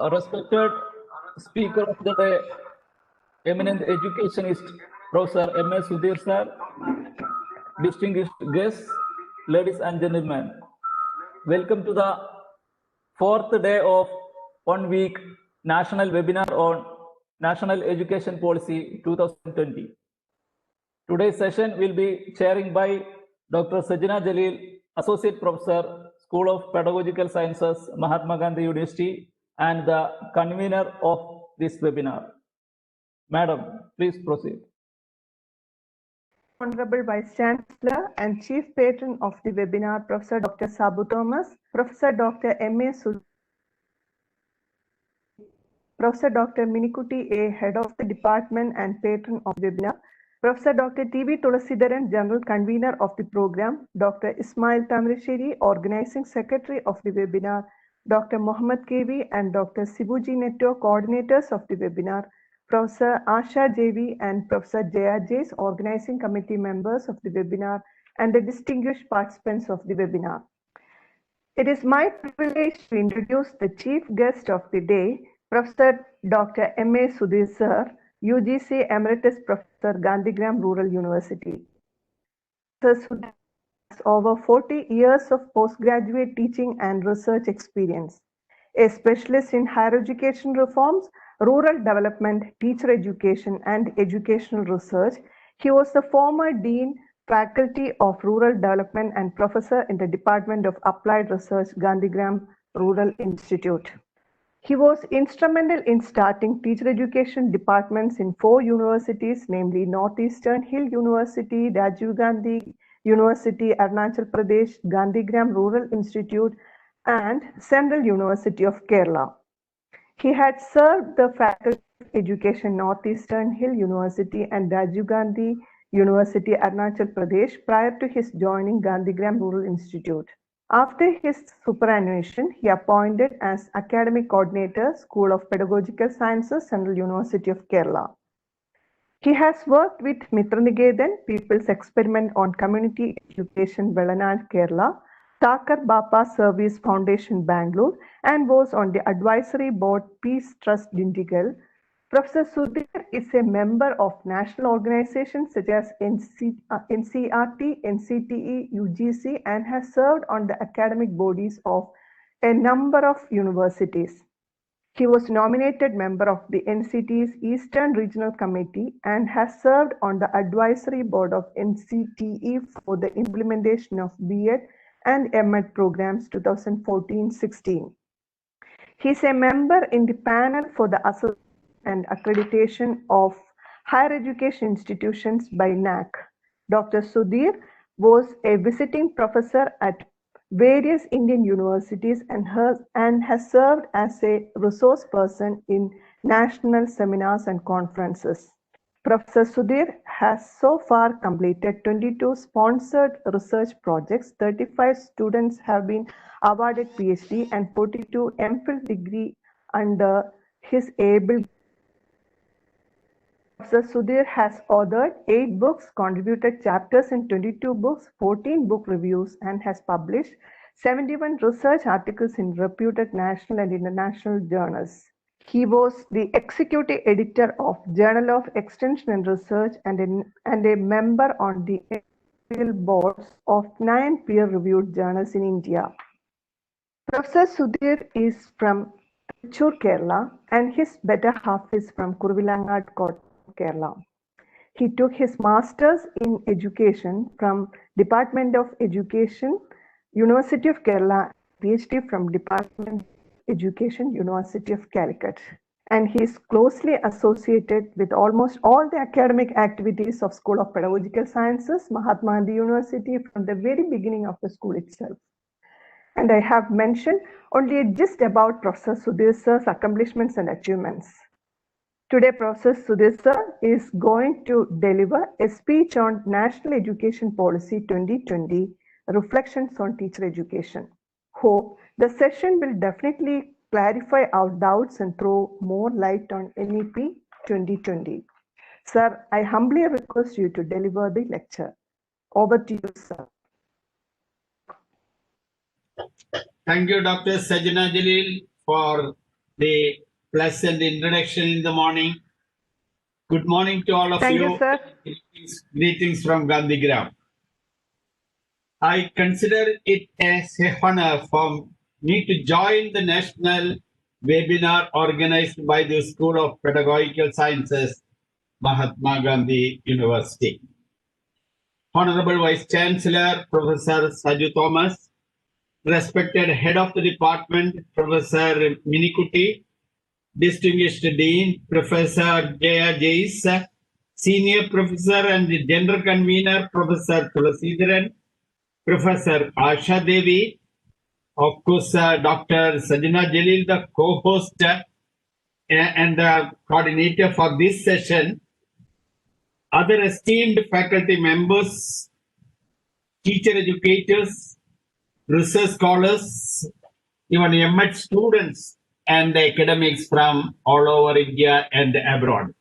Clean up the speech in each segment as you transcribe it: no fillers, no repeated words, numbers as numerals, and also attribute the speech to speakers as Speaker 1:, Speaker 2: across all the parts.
Speaker 1: Respected speaker of the day, eminent educationist, Professor M.A. Sudhir sir, distinguished guests, ladies and gentlemen, welcome to the fourth day of 1 week national webinar on National Education Policy 2020. Today's session will be chairing by Dr. Sajina Jalil, Associate Professor, School of Pedagogical Sciences, Mahatma Gandhi University, and the convener of this webinar. Madam, please proceed.
Speaker 2: Honorable Vice Chancellor and Chief Patron of the webinar, Professor Dr. Sabu Thomas, Professor Dr. M.A. Sudhir, Professor Dr. Minikuti A, Head of the Department and Patron of the webinar, Professor Dr. T.V. Tulasidaran, General Convener of the program, Dr. Ismail Tamrisheri, Organizing Secretary of the webinar, Dr. Mohammed KV and Dr. Sibuji Netto, Coordinators of the webinar, Professor Asha JV and Professor Jaya Jays, Organizing Committee members of the webinar, and the distinguished participants of the webinar. It is my privilege to introduce the chief guest of the day, Professor Dr. M.A. Sudhir sir, UGC Emeritus Professor, Gandhigram Rural University. Professor Sudhir has over 40 years of postgraduate teaching and research experience. A specialist in higher education reforms, rural development, teacher education, and educational research, he was the former Dean, Faculty of Rural Development and Professor in the Department of Applied Research, Gandhigram Rural Institute. He was instrumental in starting teacher education departments in 4 universities, namely Northeastern Hill University, Rajiv Gandhi University, Arunachal Pradesh, Gandhigram Rural Institute, and Central University of Kerala. He had served the Faculty of Education, Northeastern Hill University and Rajiv Gandhi University, Arunachal Pradesh prior to his joining Gandhigram Rural Institute. After his superannuation, he appointed as Academic Coordinator, School of Pedagogical Sciences, Central University of Kerala. He has worked with Mitranigetan, People's Experiment on Community Education, Velanad, Kerala, Thakar Bapa Service Foundation, Bangalore, and was on the advisory board Peace Trust, Dindigul. Professor Sudhir is a member of national organizations such as NCRT, NCTE, UGC, and has served on the academic bodies of a number of universities. He was nominated member of the NCT's Eastern Regional Committee and has served on the advisory board of NCTE for the implementation of Beit and MEd programs 2014-16. He is a member in the panel for the assessment and accreditation of higher education institutions by NAC. Dr. Sudhir was a visiting professor at various Indian universities and has served as a resource person in national seminars and conferences. Professor Sudhir has so far completed 22 sponsored research projects, 35 students have been awarded PhD and 42 MPhil degree under his able. Professor Sudhir has authored 8 books, contributed chapters in 22 books, 14 book reviews, and has published 71 research articles in reputed national and international journals. He was the executive editor of Journal of Extension and Research and a member on the editorial boards of 9 peer-reviewed journals in India. Professor Sudhir is from Trichy, Kerala, and his better half is from Kurvilangad, Kerala. He took his master's in education from Department of Education, University of Kerala, PhD from Department of Education, University of Calicut. And he is closely associated with almost all the academic activities of School of Pedagogical Sciences, Mahatma Gandhi University from the very beginning of the school itself. And I have mentioned only a gist about Professor Sudhir sir's accomplishments and achievements. Today, Professor Sudhir sir is going to deliver a speech on National Education Policy 2020, Reflections on Teacher Education. Hope the session will definitely clarify our doubts and throw more light on NEP 2020. Sir, I humbly request you to deliver the lecture. Over to you, sir.
Speaker 3: Thank you, Dr. Sajina Jalil, for the pleasant introduction in the morning. Good morning to all of
Speaker 2: Thank
Speaker 3: you.
Speaker 2: you, sir.
Speaker 3: Greetings from Gandhigram. I consider it as a honor for me to join the national webinar organized by the School of Pedagogical Sciences, Mahatma Gandhi University. Honorable Vice Chancellor, Professor Saju Thomas, respected Head of the Department, Professor Minikuti, Distinguished Dean, Professor Jaya Jais, Senior Professor and General Convener, Professor Tulasidaran, Professor Asha Devi, of course, Dr. Sajina Jalil, the co-host and the coordinator for this session, other esteemed faculty members, teacher educators, research scholars, even MH students and academics from all over India and abroad.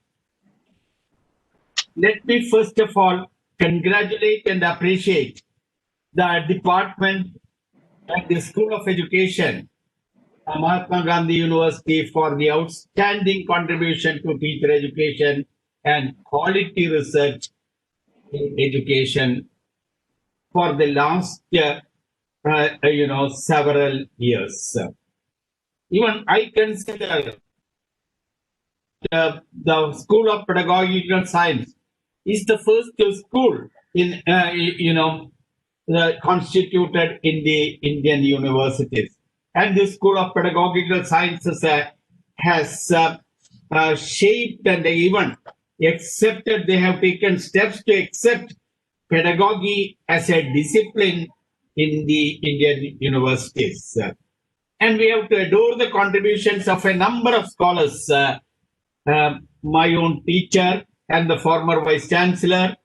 Speaker 3: Let me first of all congratulate and appreciate the department and the School of Education, Mahatma Gandhi University, for the outstanding contribution to teacher education and quality research in education for the last several years. Even I consider the School of Pedagogical Science is the first school in constituted in the Indian universities, and the School of Pedagogical Sciences has shaped and even accepted. They have taken steps to accept pedagogy as a discipline in the Indian universities. And we have to adore the contributions of a number of scholars. My own teacher and the former Vice Chancellor,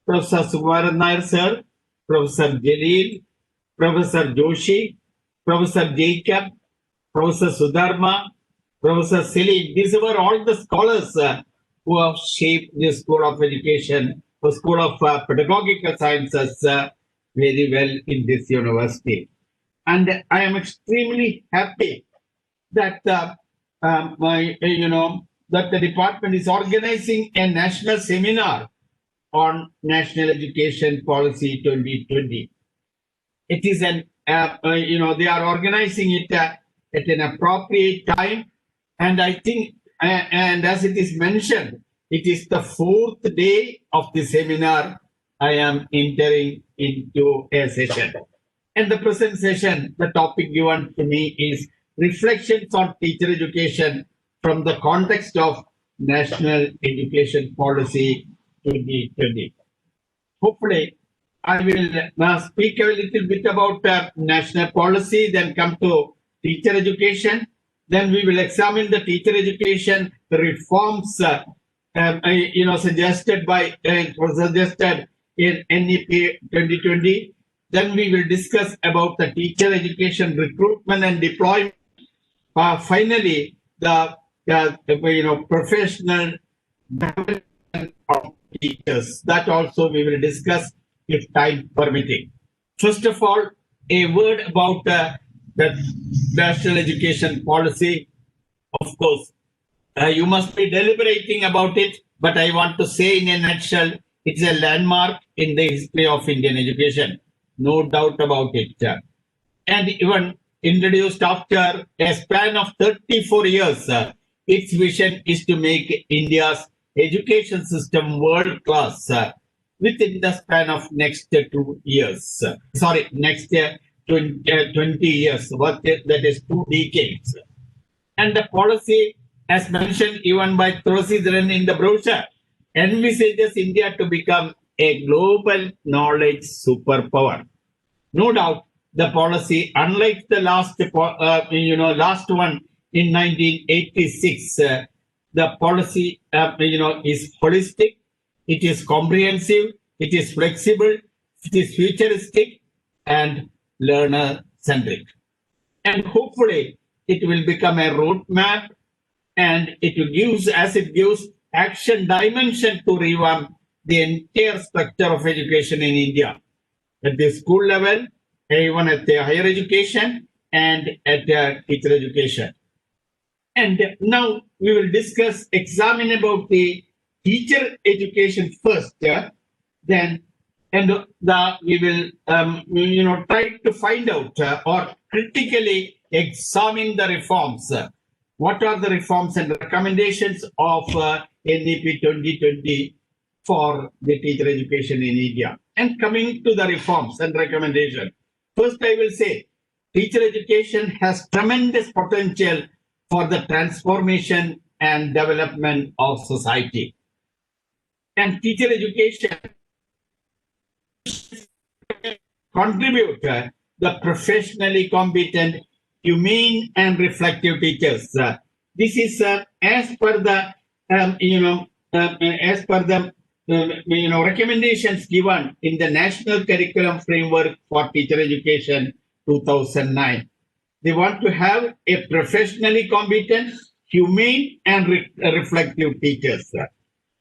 Speaker 3: Professor Sukumaran Nair sir, Professor Jalil, Professor Joshi, Professor Jacob, Professor Sudharma, Professor Selim. These were all the scholars who have shaped the School of Education, the School of Pedagogical Sciences very well in this university. And I am extremely happy that that the department is organizing a national seminar on National Education Policy 2020. It is they are organizing it at an appropriate time, and I think, and as it is mentioned, it is the fourth day of the seminar I am entering into a session. And the present session, the topic given to me is Reflections on Teacher Education from the Context of National Education Policy 2020. Hopefully, I will speak a little bit about national policy, then come to teacher education. Then we will examine the teacher education, the reforms suggested in NEP 2020. Then we will discuss about the teacher education recruitment and deployment. Finally, the professional development of teachers. That also we will discuss if time permitting. First of all, a word about the national education policy. Of course, you must be deliberating about it, but I want to say in a nutshell, it's a landmark in the history of Indian education. No doubt about it. And even introduced after a span of 34 years, its vision is to make India's education system world-class within the span of next 2 years. Next 20 years, that is 2 decades. And the policy, as mentioned even by Tulasidaran in the brochure, envisages India to become a global knowledge superpower. No doubt, the policy, unlike the last one in 1986, the policy is holistic, it is comprehensive, it is flexible, it is futuristic, and learner-centric. And hopefully, it will become a roadmap, and it gives action dimension to revamp the entire structure of education in India, at the school level, even at the higher education and at the teacher education. And now we will examine about the teacher education first, then we will try to find out or critically examine the reforms. What are the reforms and recommendations of NEP 2020 for the teacher education in India? And coming to the reforms and recommendations, first I will say teacher education has tremendous potential for the transformation and development of society. And teacher education contribute the professionally competent, humane and reflective teachers. This is as per the recommendations given in the National Curriculum Framework for Teacher Education 2009. They want to have a professionally competent, humane and reflective teachers.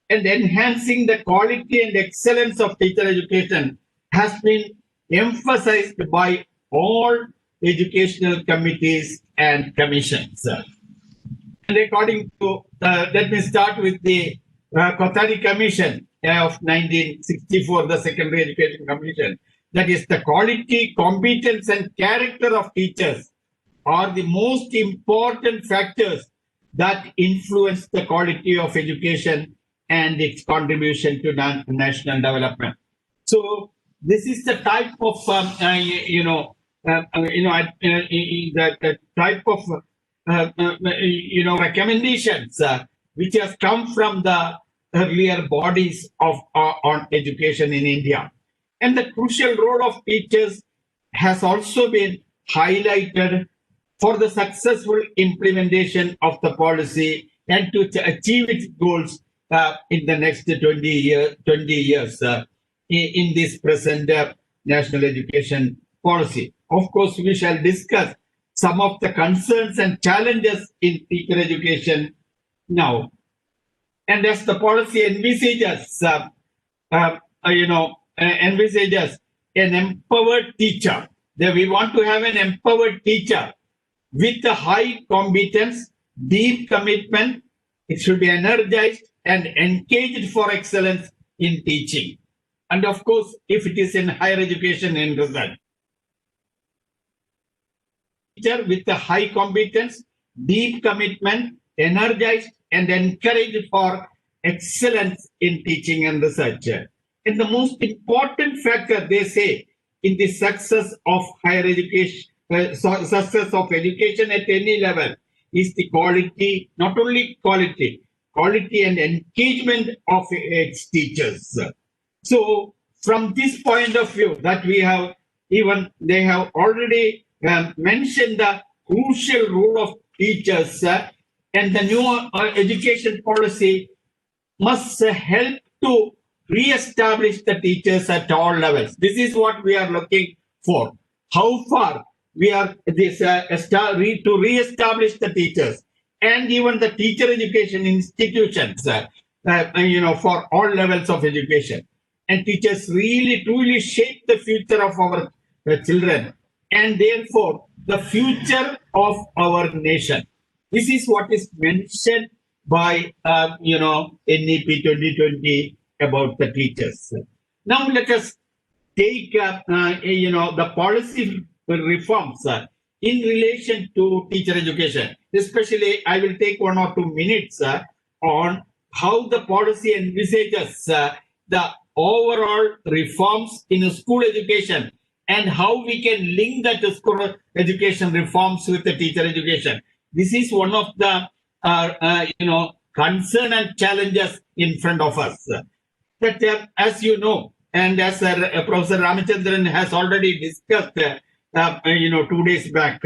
Speaker 3: And enhancing the quality and excellence of teacher education has been emphasized by all educational committees and commissions. And according to, let me start with the Kothari Commission of 1964, the Secondary Education Commission. That is, the quality, competence and character of teachers are the most important factors that influence the quality of education and its contribution to national development. So this is the type of the type of recommendations which has come from the earlier bodies of on education in India. And the crucial role of teachers has also been highlighted for the successful implementation of the policy and to achieve its goals in the next 20 years in this present national education policy. Of course, we shall discuss some of the concerns and challenges in teacher education now. And as the policy envisages, envisages an empowered teacher, that we want to have an empowered teacher with a high competence, deep commitment. It should be energized and engaged for excellence in teaching. And of course, if it is in higher education in result. Teacher with a high competence, deep commitment, energized and encouraged for excellence in teaching and research. And the most important factor, they say, in the success of higher education, success of education at any level is the quality, not only quality and engagement of its teachers. So from this point of view that we have, even they have already mentioned the crucial role of teachers and the new education policy must help to re-establish the teachers at all levels. This is what we are looking for. How far we are this to re-establish the teachers and even the teacher education institutions, for all levels of education. And teachers really truly shape the future of our children and therefore the future of our nation. This is what is mentioned by NEP 2020 about the teachers. Now let us take the policy reforms in relation to teacher education. Especially, I will take 1 or 2 minutes on how the policy envisages the overall reforms in school education and how we can link that school education reforms with the teacher education. This is one of the concern and challenges in front of us. But as you know, and as Professor Ramachandran has already discussed, 2 days back,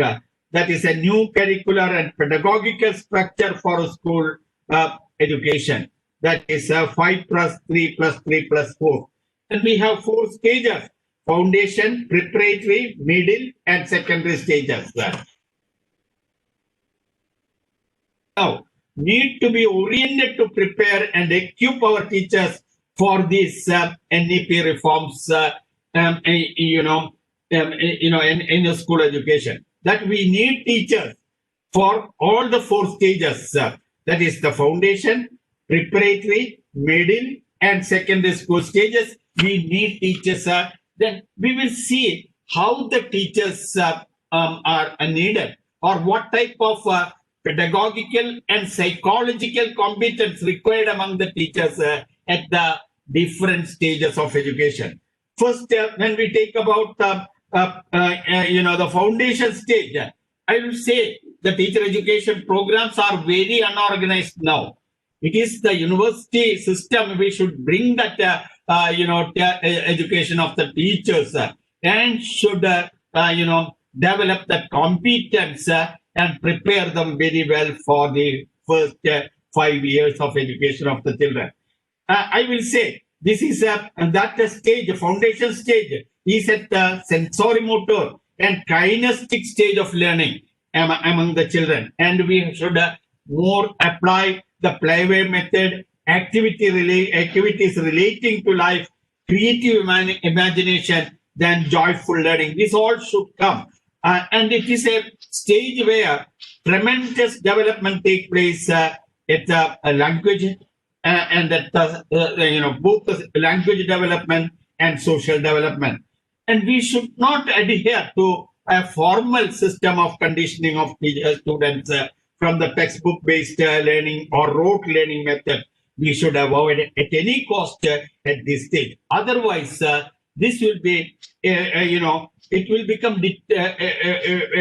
Speaker 3: that is a new curricular and pedagogical structure for school education. That is 5 + 3 + 3 + 4. And we have 4 stages: foundation, preparatory, middle, and secondary stages. Now, need to be oriented to prepare and equip our teachers for these NEP reforms, in school education. That we need teachers for all the four stages. That is the foundation, preparatory, middle, and secondary school stages. We need teachers. Then we will see how the teachers are needed, or what type of pedagogical and psychological competence required among the teachers at the different stages of education. First, when we take about the foundation stage, I will say the teacher education programs are very unorganized now. It is the university system. We should bring that education of the teachers and should develop that competence and prepare them very well for the first 5 years of education of the children. I will say this is that stage, foundation stage, is at the sensorimotor and kinesthetic stage of learning among the children, and we should more apply the playway method, activities relating to life, creative imagination, than joyful learning. This all should come, and it is a stage where tremendous development takes place at the language and that both the language development and social development. And we should not adhere to a formal system of conditioning of students from the textbook-based learning or rote learning method. We should avoid at any cost at this stage. Otherwise, this will be, it will become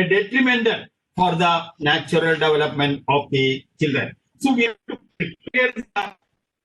Speaker 3: detrimental for the natural development of the children. So we have to prepare the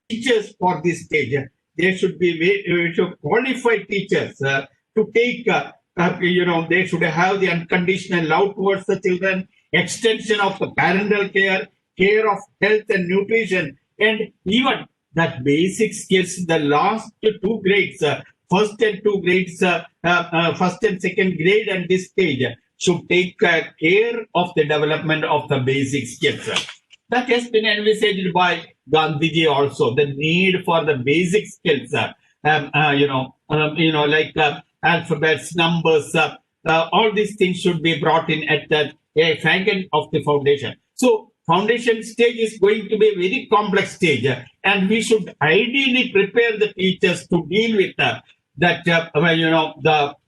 Speaker 3: teachers for this stage. There should be qualified teachers to take, they should have the unconditional love towards the children, extension of the parental care, care of health and nutrition, and even that basic skills, the last two grades, first and two grades, first and second grade and this stage should take care of the development of the basic skills. That has been envisaged by Gandhi also, the need for the basic skills, like alphabets, numbers, all these things should be brought in at the faggot of the foundation. So foundation stage is going to be a very complex stage, and we should ideally prepare the teachers to deal with the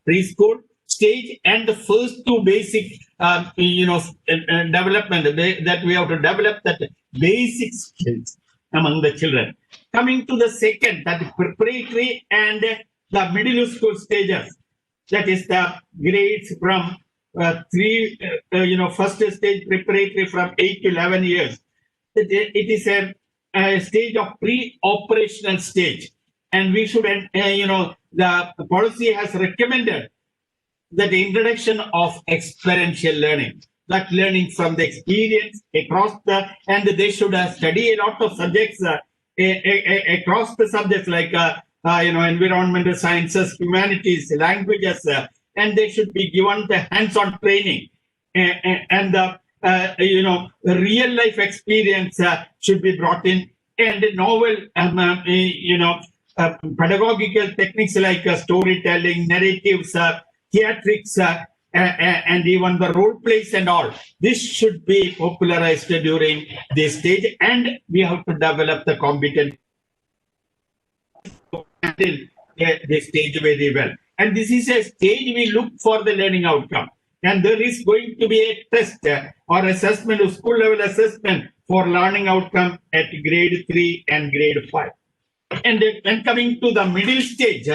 Speaker 3: preschool stage and the first two basic development that we have to develop that basic skills among the children. Coming to the second, that is preparatory and the middle school stages, that is the grades from first stage preparatory from 8 to 11 years. It is a stage of pre-operational stage, and we should, the policy has recommended that the introduction of experiential learning, that learning from the experience across and they should study a lot of subjects across the subjects like environmental sciences, humanities, languages, and they should be given the hands-on training, and the real life experience should be brought in, and novel pedagogical techniques like storytelling, narratives, theatrics, and even the role plays and all. This should be popularized during this stage, and we have to develop the competence until this stage very well. And this is a stage we look for the learning outcome. And there is going to be a test or assessment, or school level assessment for learning outcome at grade 3 and grade 5. And then coming to the middle stage,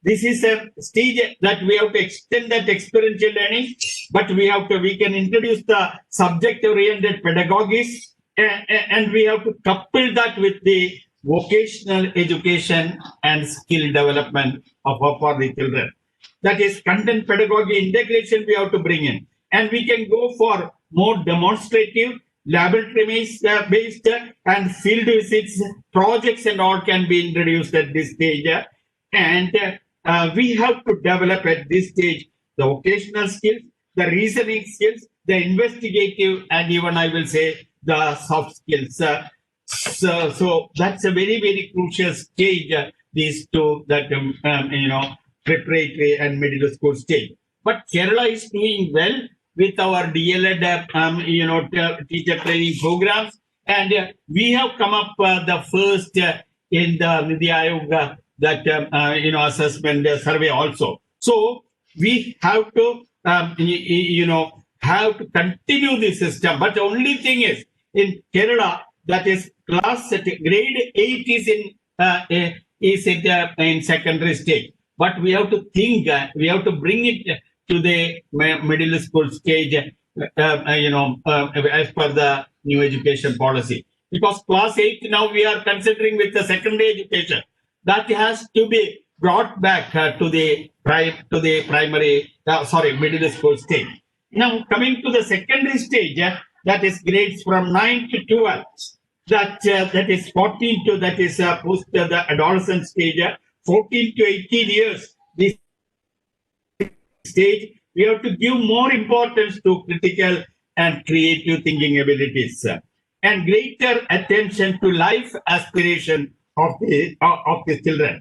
Speaker 3: this is a stage that we have to extend that experiential learning, but we can introduce the subject-oriented pedagogies, and we have to couple that with the vocational education and skill development for the children. That is content pedagogy integration we have to bring in. And we can go for more demonstrative, laboratory-based and field visits, projects and all can be introduced at this stage. And we have to develop at this stage the vocational skills, the reasoning skills, the investigative, and even I will say the soft skills. So that's a very, very crucial stage, these two, that, preparatory and middle school stage. But Kerala is doing well with our DLED, teacher training programs. And we have come up the first in the Nidhi Aayog assessment survey also. So we have to, have to continue the system. But the only thing is, in Kerala, that is grade 8 is in secondary stage. But we have to think, we have to bring it to the middle school stage, as per the new education policy. Because class 8 now we are considering with the secondary education. That has to be brought back to the middle school stage. Now coming to the secondary stage, that is grades from 9 to 12. That is 14 to post the adolescent stage, 14 to 18 years. This stage we have to give more importance to critical and creative thinking abilities, and greater attention to life aspiration of the children.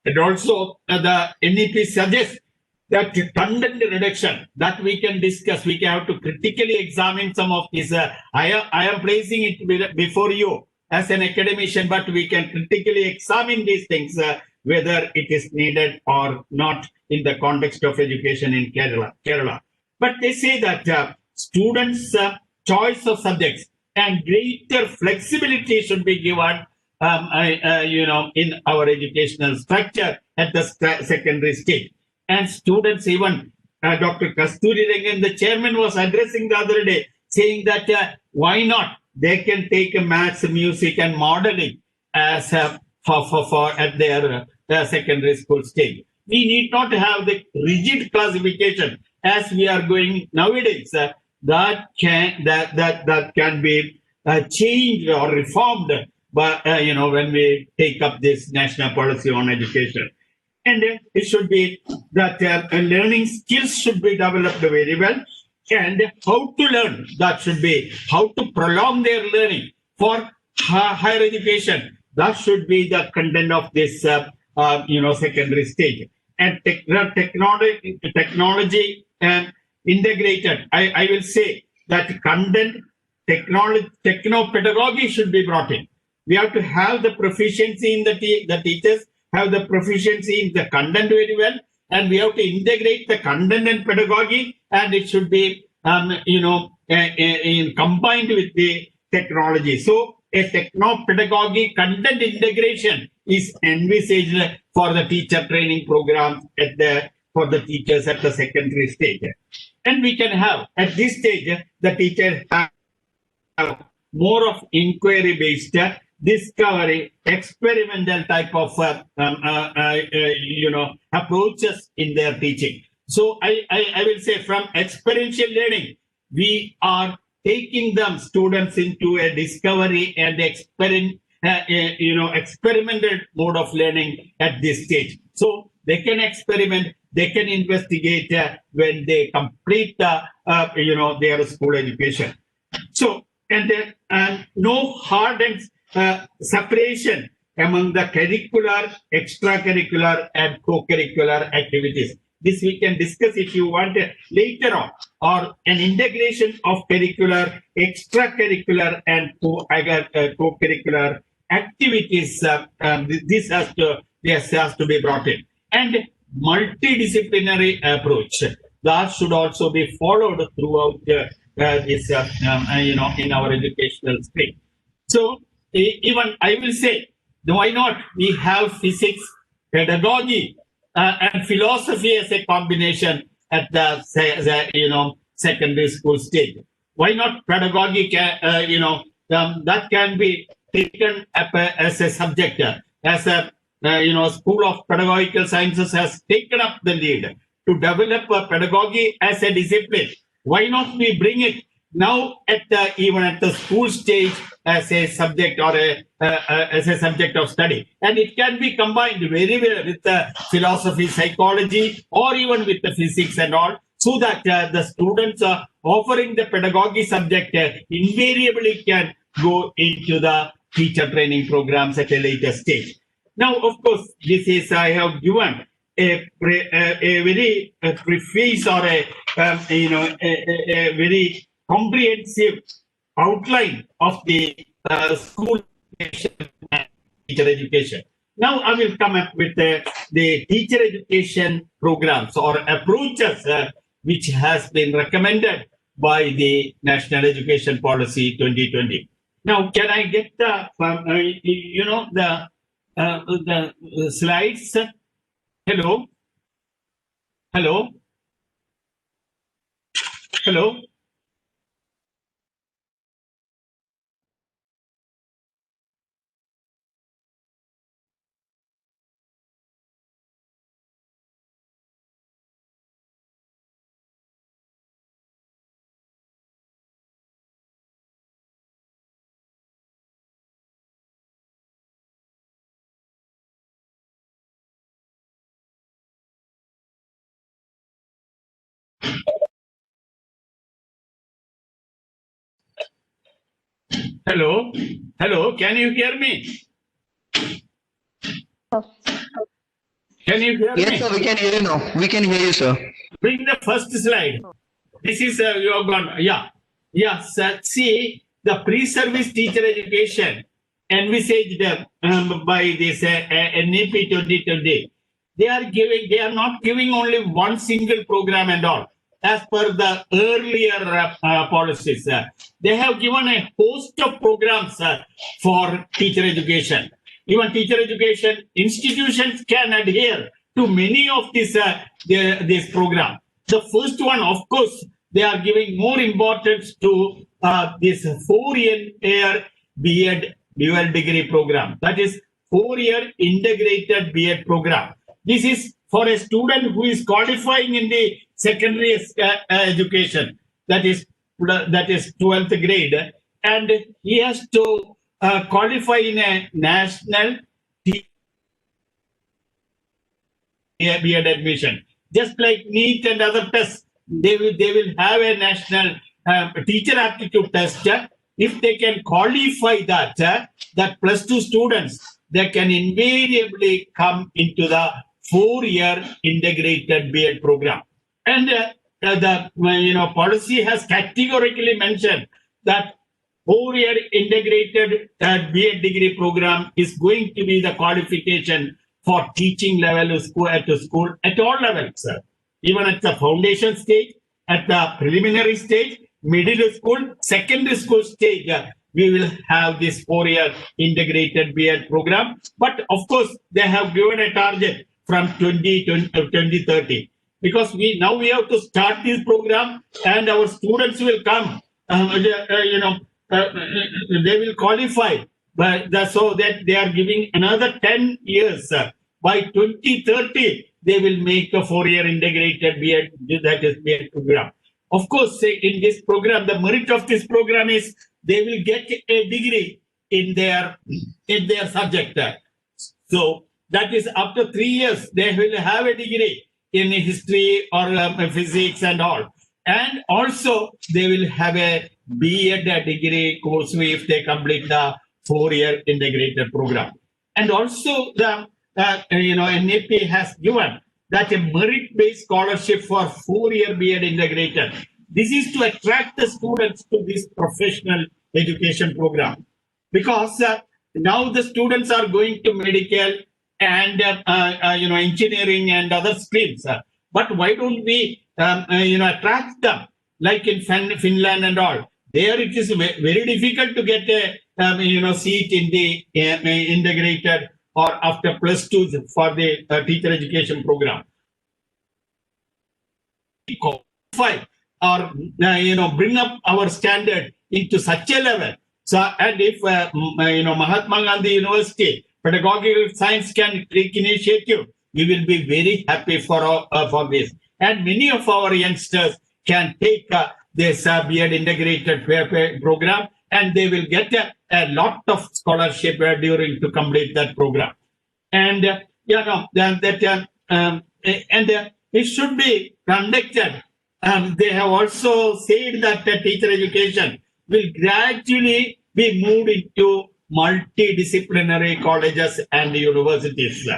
Speaker 3: And also the NEP suggests that content reduction that we can discuss. We can have to critically examine some of these. I am placing it before you as an academician, but we can critically examine these things, whether it is needed or not in the context of education in Kerala. But they say that students' choice of subjects and greater flexibility should be given, in our educational structure at the secondary stage. And students, even Dr. Kasturi Rangan, the chairman, was addressing the other day, saying that why not? They can take maths, music, and modeling as for at their secondary school stage. We need not have the rigid classification as we are going nowadays. That can be changed or reformed, but when we take up this national policy on education. And it should be that learning skills should be developed very well, and how to learn, that should be how to prolong their learning for higher education. That should be the content of this secondary stage. And technology and integrated. I will say that content, technology, techno-pedagogy should be brought in. We have to have the proficiency in the teachers, have the proficiency in the content very well, and we have to integrate the content and pedagogy, and it should be combined with the technology. So a techno-pedagogy content integration is envisaged for the teacher training program for the teachers at the secondary stage. And we can have, at this stage, the teachers have more of inquiry-based, discovery, experimental type of approaches in their teaching. So I will say, from experiential learning, we are taking them students into a discovery and experimental mode of learning at this stage. So they can experiment, they can investigate when they complete their school education. So and no hard and separation among the curricular, extracurricular, and co-curricular activities. This we can discuss if you want later on, or an integration of curricular, extracurricular, and co-curricular activities. This has to be brought in, and multidisciplinary approach that should also be followed throughout this in our educational stream. So even I will say, why not we have physics, pedagogy, and philosophy as a combination at the secondary school stage? Why not pedagogy? That can be taken up as a subject, as a School of Pedagogical Sciences has taken up the lead to develop a pedagogy as a discipline. Why not we bring it now even at the school stage as a subject, or as a subject of study? And it can be combined very well with the philosophy, psychology, or even with the physics and all, so that the students are offering the pedagogy subject invariably can go into the teacher training programs at a later stage. Now, of course, this is I have given a very preface or a very comprehensive outline of the school education and teacher education. Now I will come up with the teacher education programs or approaches which has been recommended by the National Education Policy 2020. Now, can I get the the slides? Hello, hello, hello. Hello, hello, can you hear me? Can you hear me?
Speaker 4: Yes, sir, we can hear you now. We can hear you, sir.
Speaker 3: Bring the first slide. This is you have gone. Yeah, yes. See, the pre-service teacher education envisaged by this NEP 2020. They are not giving only one single program and all. As per the earlier policies, they have given a host of programs for teacher education. Even teacher education institutions can adhere to many of this program. The first one, of course, they are giving more importance to this 4-year B.Ed dual degree program. That is 4-year integrated B.Ed program. This is for a student who is qualifying in the secondary education, that is 12th grade, and he has to qualify in a national B.Ed admission. Just like NEET and other tests, they will have a national teacher aptitude test. If they can qualify that, that +2 students, they can invariably come into the 4-year integrated B.Ed program. And the policy has categorically mentioned that 4-year integrated B.Ed degree program is going to be the qualification for teaching level at all levels, even at the foundation stage, at the preliminary stage, middle school, secondary school stage. We will have this 4-year integrated B.Ed program. But of course, they have given a target from 2030. Because we have to start this program, and our students will come. They will qualify, so that they are giving another 10 years. By 2030, they will make a 4-year integrated B.Ed, that is B.Ed program. Of course, in this program, the merit of this program is they will get a degree in their subject. So that is after 3 years, they will have a degree in history or physics and all. And also they will have a B.Ed degree course if they complete the 4-year integrated program. And also the NAP has given that a merit-based scholarship for 4-year B.Ed integrated. This is to attract the students to this professional education program, because now the students are going to medical and engineering and other streams. But why don't we attract them like in Finland and all? There it is very difficult to get a seat in the integrated or after +2 for the teacher education program. Qualify or bring up our standard into such a level. So, and if Mahatma Gandhi University Pedagogical Science can take initiative, we will be very happy for this. And many of our youngsters can take this B.Ed integrated program, and they will get a lot of scholarship during to complete that program. And it should be conducted. They have also said that teacher education will gradually be moved into multidisciplinary colleges and universities.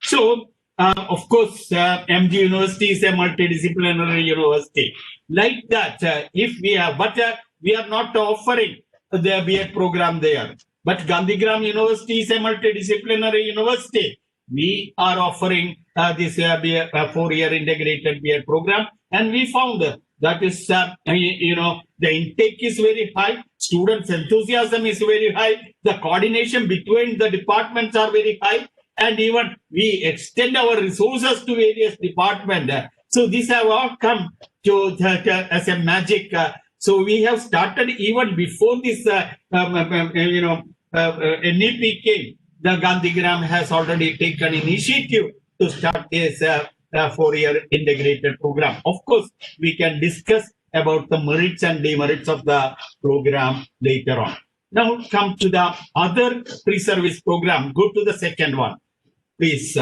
Speaker 3: So of course, MG University is a multidisciplinary university. Like that, if we have, but we are not offering the B.Ed program there. But Gandhigram University is a multidisciplinary university. We are offering this B.Ed, 4-year integrated B.Ed program, and we found that is, the intake is very high, students' enthusiasm is very high, the coordination between the departments are very high, and even we extend our resources to various departments. So these have all come to as a magic. So we have started even before this, NEP came. The Gandhigram has already taken initiative to start this 4-year integrated program. Of course, we can discuss about the merits and demerits of the program later on. Now come to the other pre-service program. Go to the second one, please.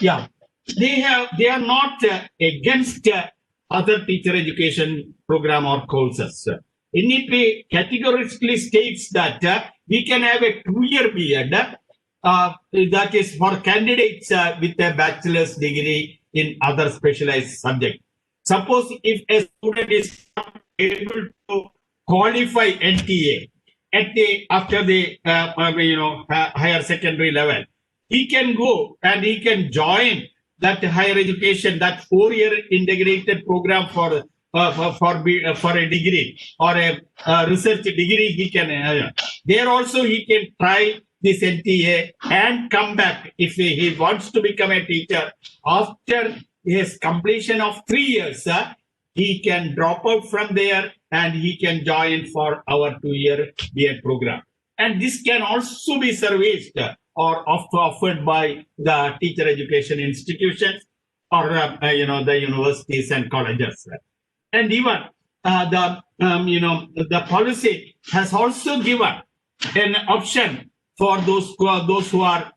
Speaker 3: Yeah, they are not against other teacher education program or courses. NEP categorically states that we can have a 2-year B.Ed that is for candidates with a bachelor's degree in other specialized subject. Suppose if a student is not able to qualify NTA after the higher secondary level, he can go and he can join that higher education, that 4-year integrated program for a degree or a research degree. He can there also he can try this NTA and come back if he wants to become a teacher. After his completion of 3 years, he can drop out from there and he can join for our 2-year B.Ed program. And this can also be serviced or offered by the teacher education institutions or the universities and colleges. And even the policy has also given an option for those who have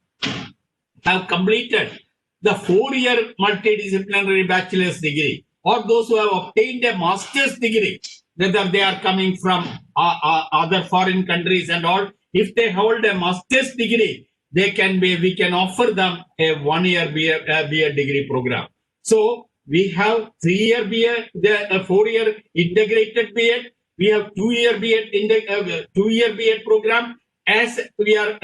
Speaker 3: completed the 4-year multidisciplinary bachelor's degree, or those who have obtained a master's degree, whether they are coming from other foreign countries and all. If they hold a master's degree, we can offer them a 1-year B.Ed degree program. So we have 3-year B.Ed, the 4-year integrated B.Ed. We have 2-year B.Ed 2-year B.Ed program as we are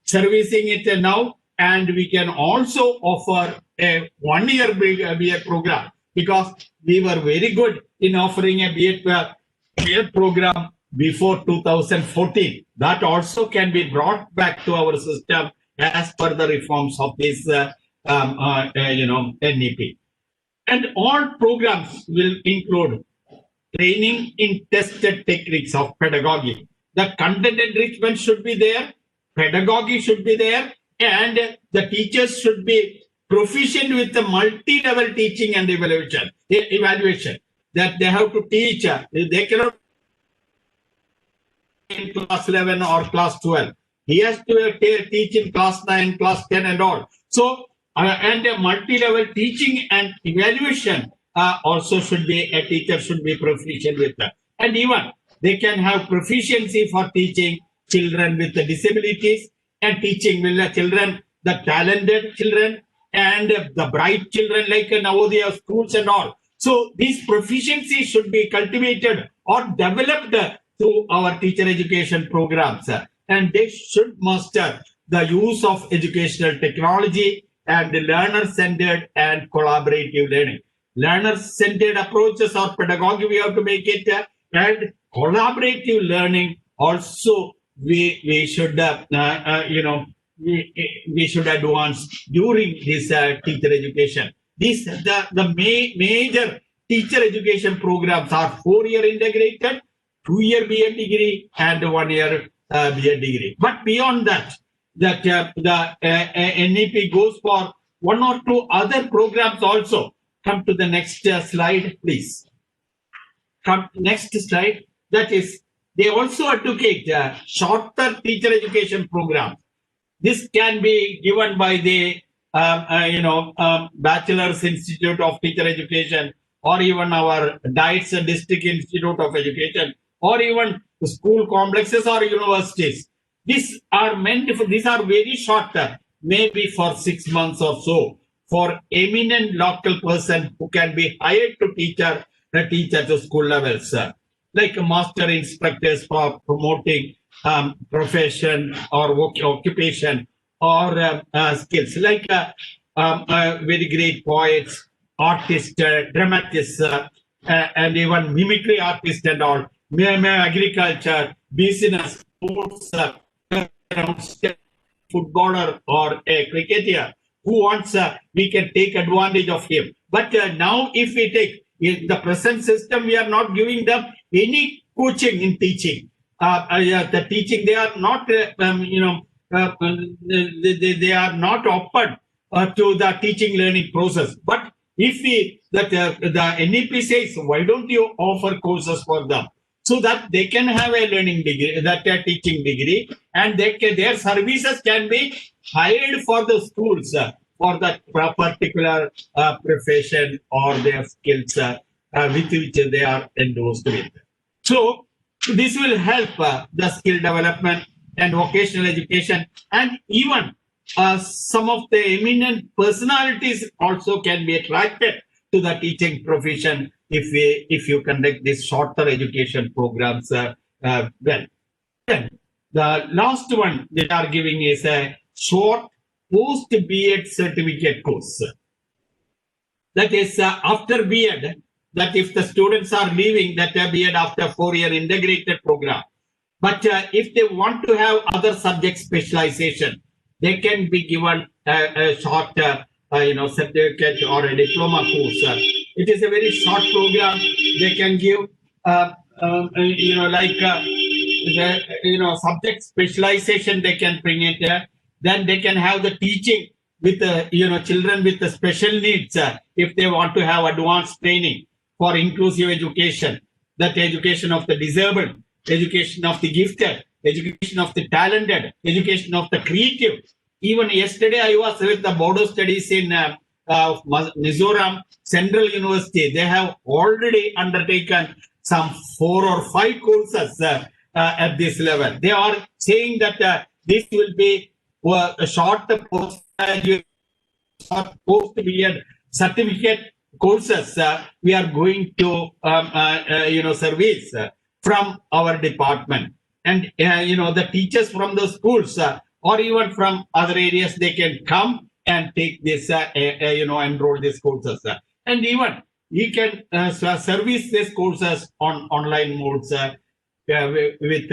Speaker 3: servicing it now, and we can also offer a 1-year B.Ed program because we were very good in offering a B.Ed program before 2014. That also can be brought back to our system as per the reforms of this NEP. And all programs will include training in tested techniques of pedagogy. The content enrichment should be there, pedagogy should be there, and the teachers should be proficient with the multi-level teaching and evaluation. That they have to teach. They cannot in class 11 or class 12. He has to teach in class 9, class 10 and all. So, and a multi-level teaching and evaluation also should be, a teacher should be proficient with that. And even they can have proficiency for teaching children with the disabilities and teaching the children, the talented children and the bright children like Navodaya schools and all. So these proficiencies should be cultivated or developed through our teacher education programs. And they should master the use of educational technology and learner-centered and collaborative learning. Learner-centered approaches or pedagogy, we have to make it, and collaborative learning also we should we should advance during this teacher education. These the major teacher education programs are 4-year integrated, 2-year B.Ed degree, and 1-year B.Ed degree. But beyond that, the NEP goes for 1 or 2 other programs also. Come to the next slide, please. Come next slide. That is, they also advocate shorter teacher education programs. This can be given by the Bachelor's Institute of Teacher Education, or even our Diets District Institute of Education, or even school complexes or universities. These are meant for, these are very short term, maybe for 6 months or so, for eminent local person who can be hired to teach at the school levels, like master instructors for promoting profession or occupation or skills, like very great poets, artists, dramatists, and even mimicry artists and all, agriculture, business, sports, footballer or a cricketer who wants, we can take advantage of him. But now if we take in the present system, we are not giving them any coaching in teaching. The teaching, they are not, they are not open to the teaching learning process. But if we, the NEP says, why don't you offer courses for them? So that they can have a learning degree, that a teaching degree, and their services can be hired for the schools for that particular profession or their skills with which they are endorsed with. So this will help the skill development and vocational education, and even some of the eminent personalities also can be attracted to the teaching profession if you conduct these shorter education programs well. Then the last one they are giving is a short post-B.Ed certificate course. That is after B.Ed, that if the students are leaving that B.Ed after 4-year integrated program. But if they want to have other subject specialization, they can be given a short certificate or a diploma course. It is a very short program. They can give, subject specialization. They can bring it there. Then they can have the teaching with children with the special needs. If they want to have advanced training for inclusive education, that education of the disabled, education of the gifted, education of the talented, education of the creative. Even yesterday, I was with the Bodo studies in Mizoram Central University. They have already undertaken some 4 or 5 courses at this level. They are saying that this will be a short post-B.Ed certificate courses we are going to service from our department. And the teachers from the schools or even from other areas, they can come and take this, enroll these courses. And even we can service these courses on online modes with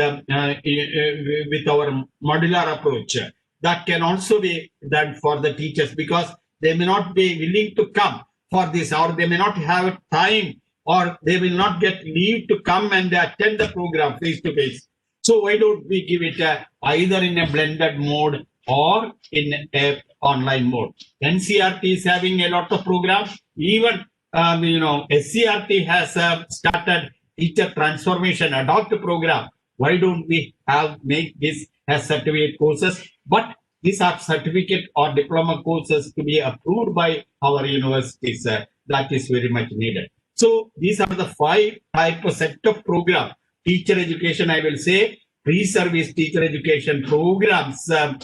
Speaker 3: our modular approach. That can also be done for the teachers, because they may not be willing to come for this, or they may not have time, or they will not get leave to come and attend the program face to face. So why don't we give it either in a blended mode or in a online mode? NCRT is having a lot of programs. Even SCRT has started teacher transformation adopt program. Why don't we make this as certificate courses? But these are certificate or diploma courses to be approved by our universities. That is very much needed. So these are the 5 type of set of program. Teacher education, I will say, pre-service teacher education programs are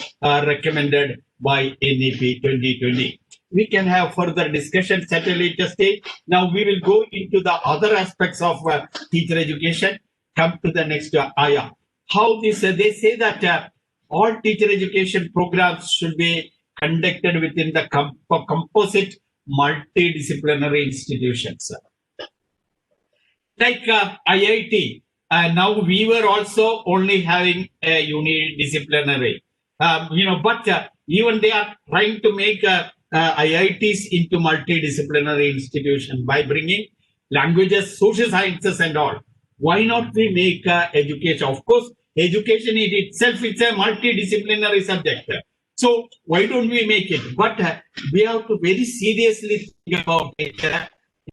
Speaker 3: recommended by NEP 2020. We can have further discussions at a later stage. Now we will go into the other aspects of teacher education. Come to the next ayah. How this, they say that all teacher education programs should be conducted within the composite multidisciplinary institutions. Like IIT, now we were also only having a unidisciplinary, but even they are trying to make IITs into multidisciplinary institution by bringing languages, social sciences and all. Why not we make education? Of course, education in itself, it's a multidisciplinary subject. So why don't we make it? But we have to very seriously think about it.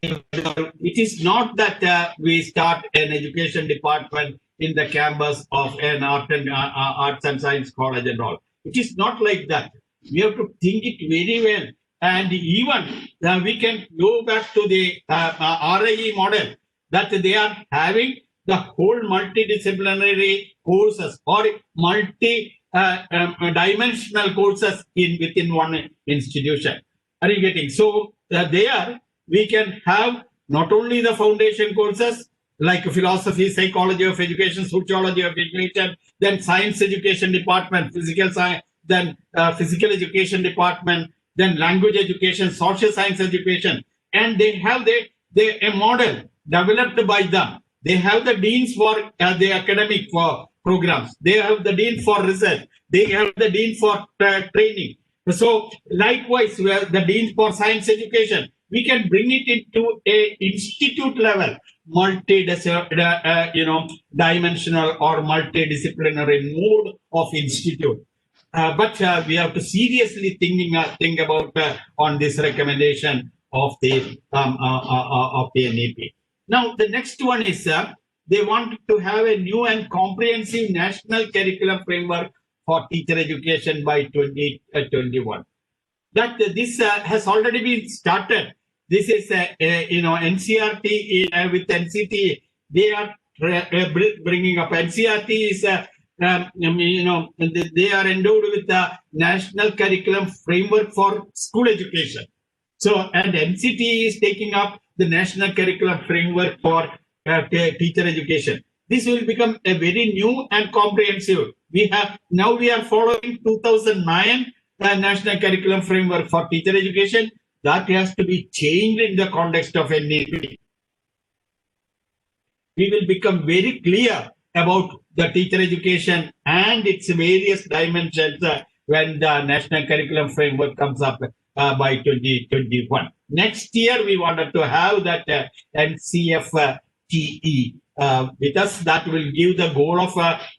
Speaker 3: It is not that we start an education department in the campus of an arts and science college and all. It is not like that. We have to think it very well. And even we can go back to the RIE model, that they are having the whole multidisciplinary courses or multi-dimensional courses within one institution. Are you getting? So there we can have not only the foundation courses like philosophy, psychology of education, sociology of education, then science education department, physical science, then physical education department, then language education, social science education, and they have a model developed by them. They have the deans for the academic programs. They have the dean for research. They have the dean for training. So likewise, we have the dean for science education. We can bring it into a institute level, dimensional or multidisciplinary mode of institute. But we have to seriously think about on this recommendation of the NEP. Now the next one is they want to have a new and comprehensive national curriculum framework for teacher education by 2021. That this has already been started. This is NCRT with NCT. They are bringing up. NCRT is they are endowed with the national curriculum framework for school education. So and NCT is taking up the national curriculum framework for teacher education. This will become a very new and comprehensive. We are following 2009 national curriculum framework for teacher education. That has to be changed in the context of NEP. We will become very clear about the teacher education and its various dimensions when the national curriculum framework comes up by 2021. Next year, we wanted to have that NCFTE with us. That will give the goal of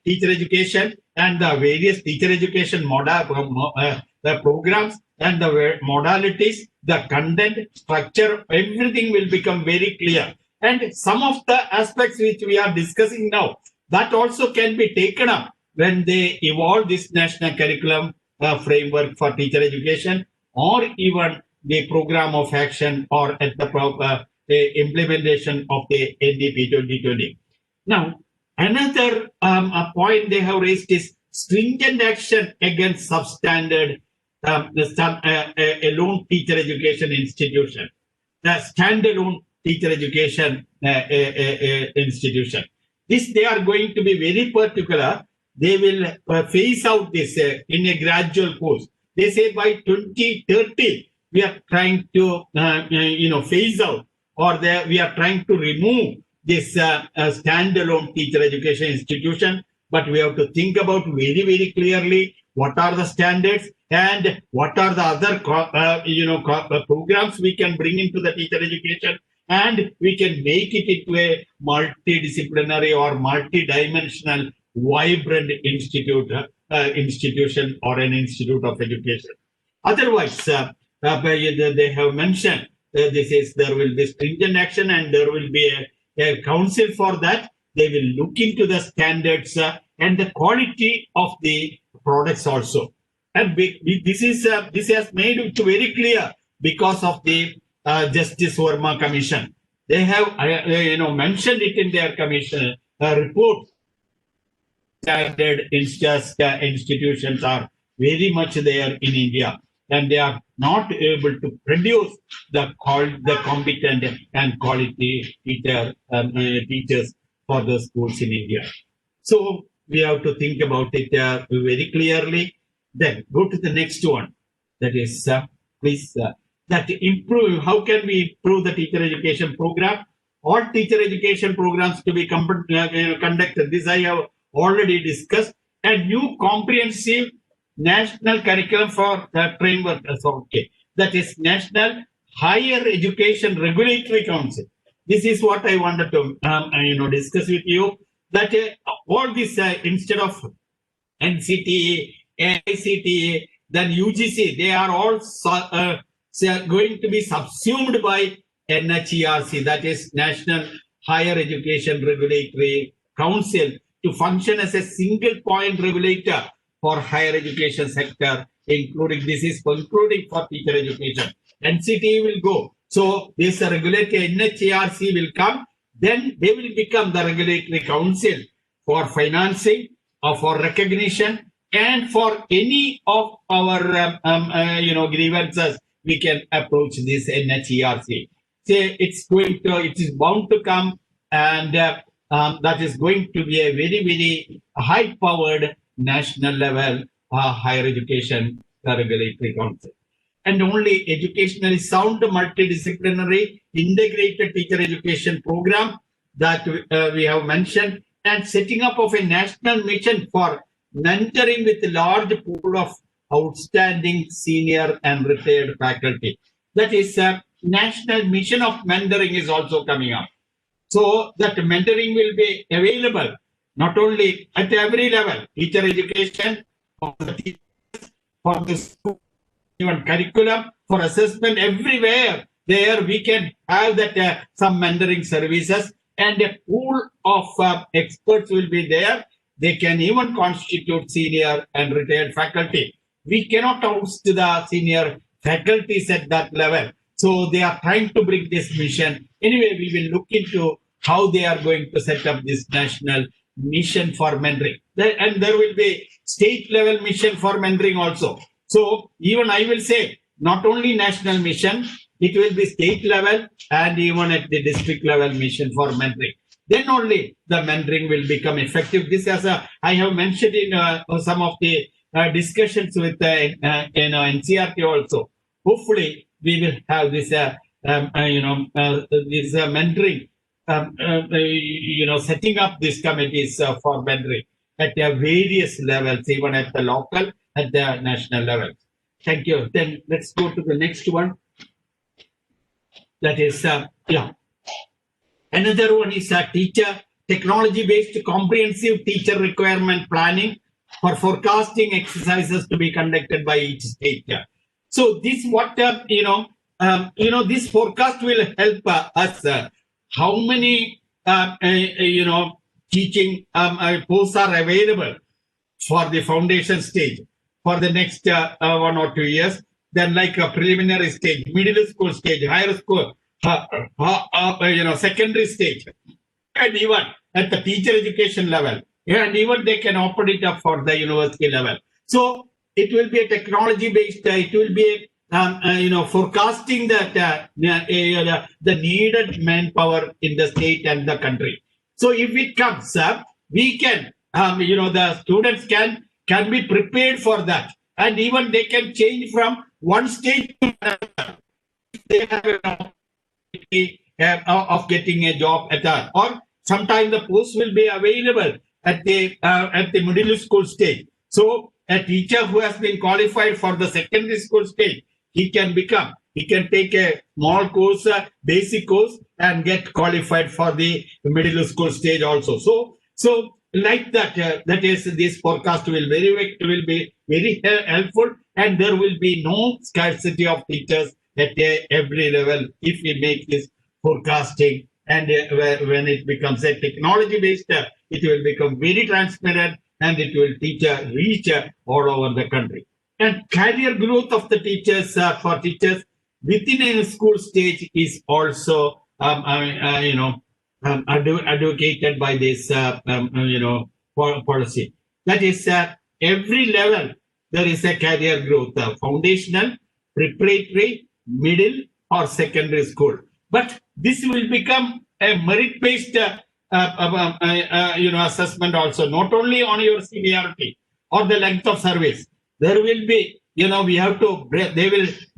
Speaker 3: teacher education and the various teacher education the programs and the modalities, the content, structure, everything will become very clear. And some of the aspects which we are discussing now, that also can be taken up when they evolve this national curriculum framework for teacher education, or even the program of action, or at the implementation of the NDP 2020. Now, another point they have raised is stringent action against substandard alone teacher education institution, the standalone teacher education institution. This they are going to be very particular. They will phase out this in a gradual course. They say by 2030 we are trying to phase out, or we are trying to remove this standalone teacher education institution. But we have to think about very, very clearly what are the standards and what are the other programs we can bring into the teacher education, and we can make it into a multidisciplinary or multidimensional vibrant institution or an institute of education. Otherwise, they have mentioned there will be stringent action, and there will be a council for that. They will look into the standards and the quality of the products also. And this has made it very clear because of the Justice Verma Commission. They have mentioned it in their commission report. Standard institutions are very much there in India, and they are not able to produce the competent and quality teachers for the schools in India. So we have to think about it very clearly. Then go to the next one. That is, please, that improve. How can we improve the teacher education program? All teacher education programs to be conducted. This I have already discussed. A new comprehensive national curriculum for the framework. Okay, that is National Higher Education Regulatory Council. This is what I wanted to discuss with you. That all this instead of NCTA, AICTA, then UGC, they are all going to be subsumed by NHERC, that is National Higher Education Regulatory Council, to function as a single point regulator for higher education sector, including for teacher education. NCT will go. So this regulatory NHERC will come. Then they will become the regulatory council for financing or for recognition and for any of our grievances we can approach this NHERC. Say it is bound to come, and that is going to be a very, very high-powered national level higher education regulatory council. And only educationally sound multidisciplinary integrated teacher education program that we have mentioned, and setting up of a national mission for mentoring with a large pool of outstanding senior and retired faculty. That is a national mission of mentoring is also coming up. So that mentoring will be available not only at every level, teacher education, for the teachers, for the school, even curriculum, for assessment, everywhere. There we can have that some mentoring services, and a pool of experts will be there. They can even constitute senior and retired faculty. We cannot oust the senior faculties at that level. So they are trying to bring this mission. Anyway, we will look into how they are going to set up this national mission for mentoring. And there will be state level mission for mentoring also. So even I will say, not only national mission, it will be state level and even at the district level mission for mentoring. Then only the mentoring will become effective. This as I have mentioned in some of the discussions with NCRT also. Hopefully, we will have this this mentoring. Setting up these committees for mentoring at various levels, even at the local, at the national level. Thank you. Then let's go to the next one. That is, Another one is teacher technology-based comprehensive teacher requirement planning for forecasting exercises to be conducted by each state. So this this forecast will help us. How many teaching posts are available for the foundation stage for the next 1 or 2 years? Then like a preliminary stage, middle school stage, higher school, secondary stage, and even at the teacher education level, and even they can open it up for the university level. So it will be a technology based. It will be forecasting that the needed manpower in the state and the country. So if it comes up, we can the students can be prepared for that, and even they can change from one state to another. They have an opportunity of getting a job at that, or sometimes the post will be available at the middle school stage. So a teacher who has been qualified for the secondary school stage, he can take a small course, basic course, and get qualified for the middle school stage also. So like that, that is, this forecast will be very helpful, and there will be no scarcity of teachers at every level if we make this forecasting. And when it becomes a technology based, it will become very transparent, and it will reach all over the country. And career growth of the teachers for teachers within a school stage is also advocated by this policy. That is, every level there is a career growth, foundational, preparatory, middle, or secondary school. But this will become a merit-based assessment also, not only on your seniority or the length of service. There will be, they will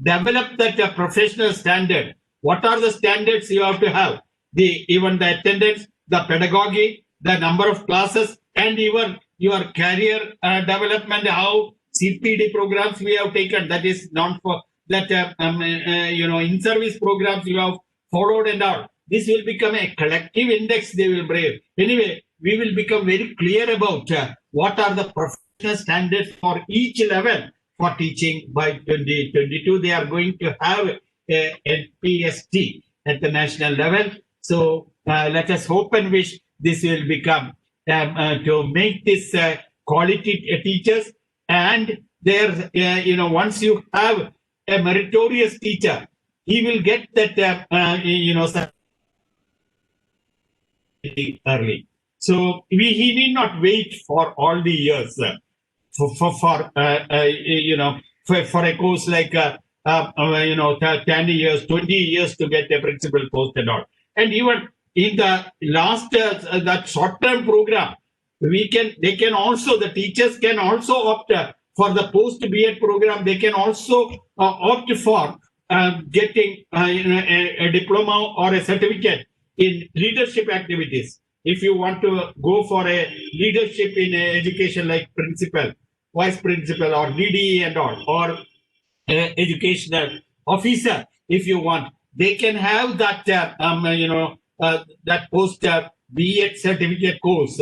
Speaker 3: develop that professional standard. What are the standards you have to have? Even the attendance, the pedagogy, the number of classes, and even your career development, how CPD programs we have taken, that is not for that, in-service programs you have followed and all. This will become a collective index they will bring. Anyway, we will become very clear about what are the professional standards for each level for teaching. By 2022. They are going to have a NPST at the national level. So let us hope and wish this will become to make this quality teachers. And there, once you have a meritorious teacher, he will get that early. So he need not wait for all the years for a course like 10 years, 20 years to get a principal post and all. And even in the last that short-term program, the teachers can also opt for the post-B.Ed program. They can also opt for getting a diploma or a certificate in leadership activities. If you want to go for a leadership in education like principal, vice principal, or DDE and all, or educational officer, if you want, they can have that that post B.Ed certificate course,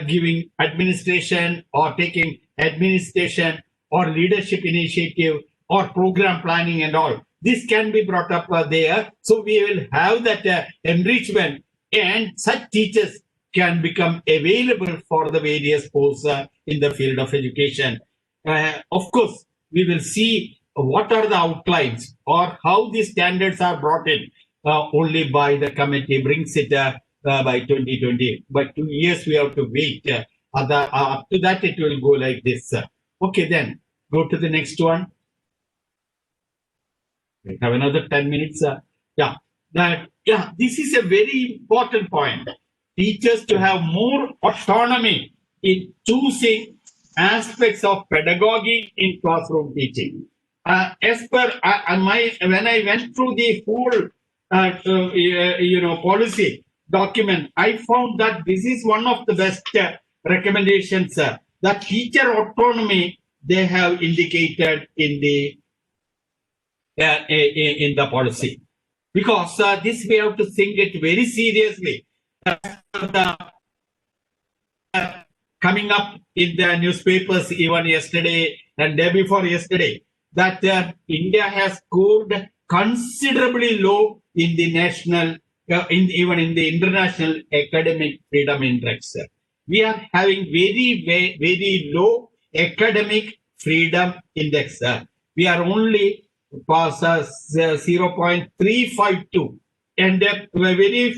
Speaker 3: giving administration or taking administration or leadership initiative or program planning and all. This can be brought up there. So we will have that enrichment, and such teachers can become available for the various posts in the field of education. Of course, we will see what are the outlines or how these standards are brought in only by the committee brings it by 2020. But 2 years we have to wait. Up to that, it will go like this. Okay, then go to the next one. We have another 10 minutes. This is a very important point. Teachers to have more autonomy in choosing aspects of pedagogy in classroom teaching. As per when I went through the whole policy document, I found that this is one of the best recommendations. That teacher autonomy they have indicated in the policy, because this we have to think it very seriously. Coming up in the newspapers even yesterday and day before yesterday, that India has scored considerably low in the national, even in the international academic freedom index. We are having very low academic freedom index. We are only past 0.352, and very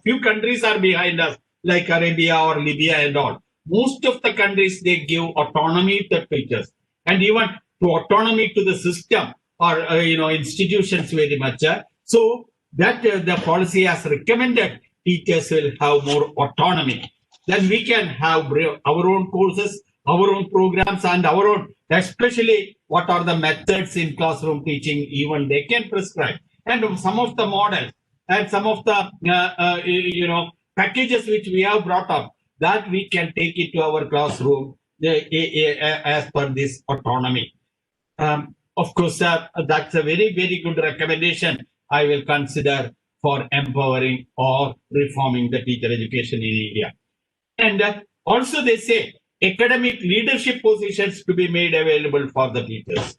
Speaker 3: few countries are behind us, like Arabia or Libya and all. Most of the countries, they give autonomy to teachers, and even to autonomy to the system or institutions very much. So that the policy has recommended teachers will have more autonomy. Then we can have our own courses, our own programs, and our own, especially what are the methods in classroom teaching, even they can prescribe. And some of the models and some of the packages which we have brought up, that we can take it to our classroom as per this autonomy. Of course, that's a very good recommendation I will consider for empowering or reforming the teacher education in India. And also they say academic leadership positions to be made available for the teachers.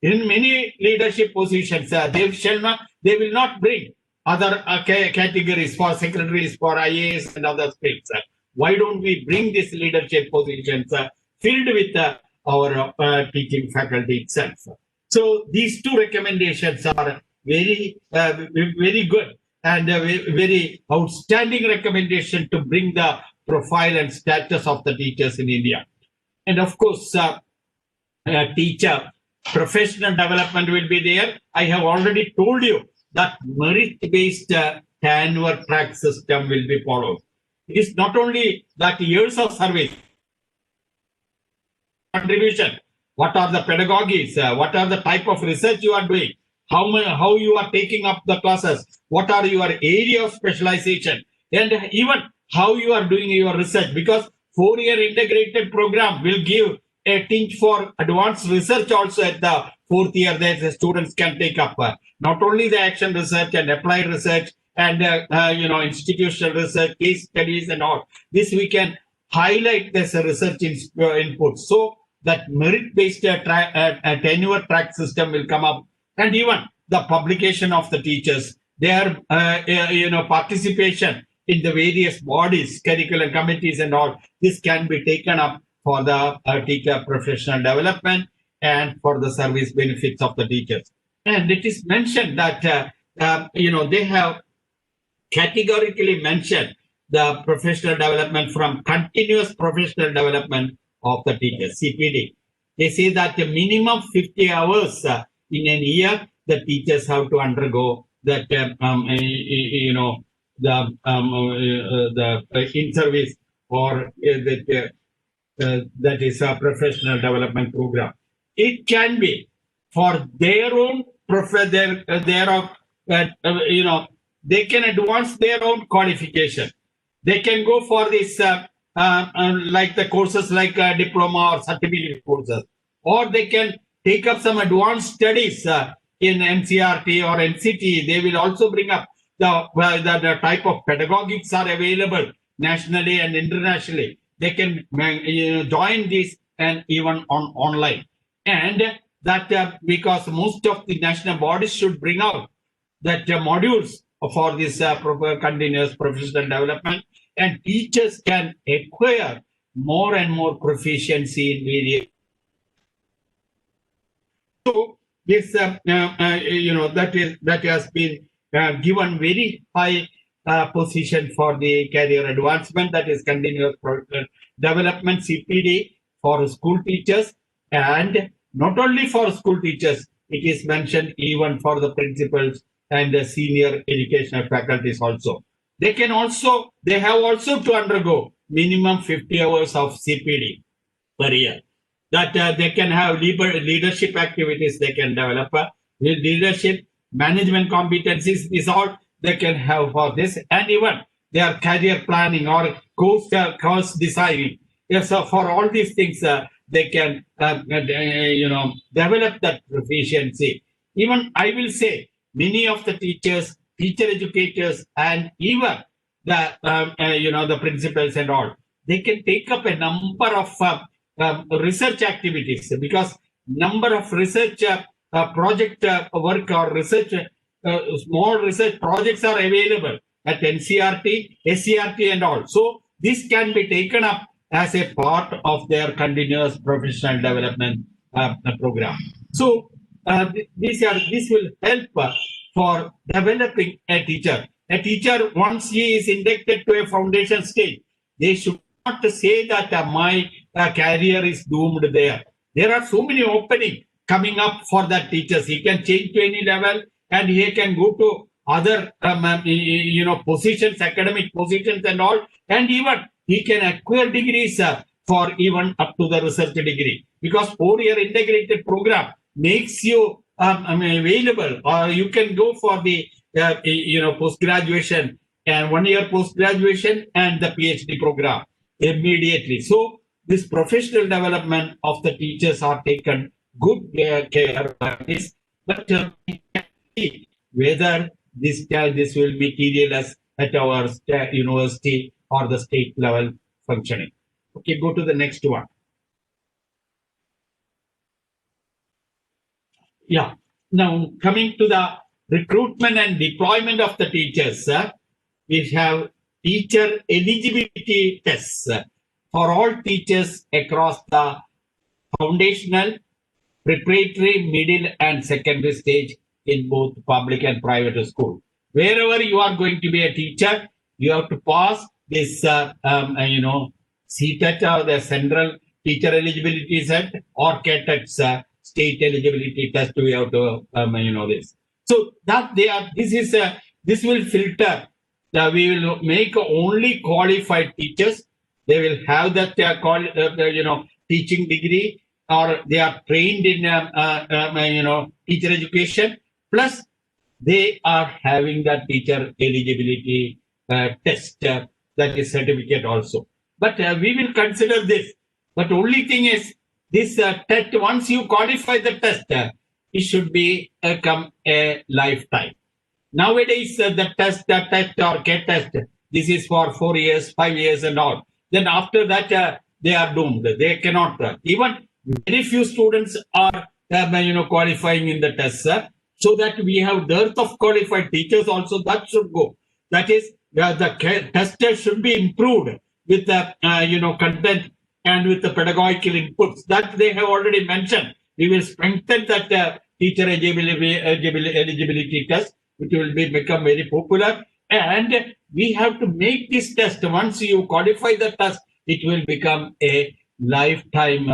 Speaker 3: In many leadership positions, they will not bring other categories for secretaries, for IAS and other fields. Why don't we bring these leadership positions filled with our teaching faculty itself? So these two recommendations are very good and very outstanding recommendation to bring the profile and status of the teachers in India. And of course, teacher professional development will be there. I have already told you that merit-based tenure track system will be followed. It is not only that years of service, contribution, what are the pedagogies, what are the type of research you are doing, how you are taking up the classes, what are your area of specialization, and even how you are doing your research, because 4-year integrated program will give a teach for advanced research also at the 4th year that the students can take up. Not only the action research and applied research and institutional research, case studies and all. This we can highlight this research input, so that merit-based tenure track system will come up, and even the publication of the teachers, their participation in the various bodies, curricular committees and all. This can be taken up for the teacher professional development and for the service benefits of the teachers. And it is mentioned that they have categorically mentioned the professional development from continuous professional development of the teachers, CPD. they say that a minimum 50 hours in a year, the teachers have to undergo that, the in-service or that is a professional development program. It can be for their own they can advance their own qualification. They can go for this like the courses like diploma or certificate courses, or they can take up some advanced studies in NCRT or NCT. They will also bring up the type of pedagogics are available nationally and internationally. They can join this and even online. And that because most of the national bodies should bring out that modules for this continuous professional development, and teachers can acquire more and more proficiency in various. So this, that has been given very high position for the career advancement, that is continuous development, CPD, for school teachers, and not only for school teachers, it is mentioned even for the principals and the senior educational faculties also. They have also to undergo minimum 50 hours of CPD per year. That they can have leadership activities, they can develop leadership, management competencies, is all they can have for this, and even their career planning or course designing. Yes, so for all these things, they can develop that proficiency. Even I will say many of the teachers, teacher educators, and even the principals and all, they can take up a number of research activities, because number of research project work or research small research projects are available at NCRT, SCRT, and all. So this can be taken up as a part of their continuous professional development program. So this will help for developing a teacher. A teacher, once he is inducted to a foundation stage, they should not say that my career is doomed there. There are so many openings coming up for that teachers. He can change to any level, and he can go to other positions, academic positions and all, and even he can acquire degrees for even up to the research degree, because 4-year integrated program makes you available, or you can go for the post-graduation and 1-year post-graduation and the PhD program immediately. So this professional development of the teachers are taken good care of this, but we can see whether this will materialize at our university or the state level functioning. Okay, go to the next one. Yeah. Now, coming to the recruitment and deployment of the teachers, we have teacher eligibility tests for all teachers across the foundational, preparatory, middle, and secondary stage in both public and private school. Wherever you are going to be a teacher, you have to pass this, CTET, the Central Teacher Eligibility Test, or CATET's State Eligibility Test. We have to, this. So that this will filter. We will make only qualified teachers. They will have that teaching degree, or they are trained in teacher education. Plus, they are having that teacher eligibility test, that is certificate also. But we will consider this. But only thing is, this test, once you qualify the test, it should be come a lifetime. Nowadays, the test or CAT test, this is for 4 years, 5 years and all. Then after that, they are doomed. They cannot. Even very few students are qualifying in the test, so that we have dearth of qualified teachers also. That should go. That is, the tester should be improved with the content and with the pedagogical inputs that they have already mentioned. We will strengthen that teacher eligibility test, which will become very popular. And we have to make this test. Once you qualify the test, it will become a lifetime,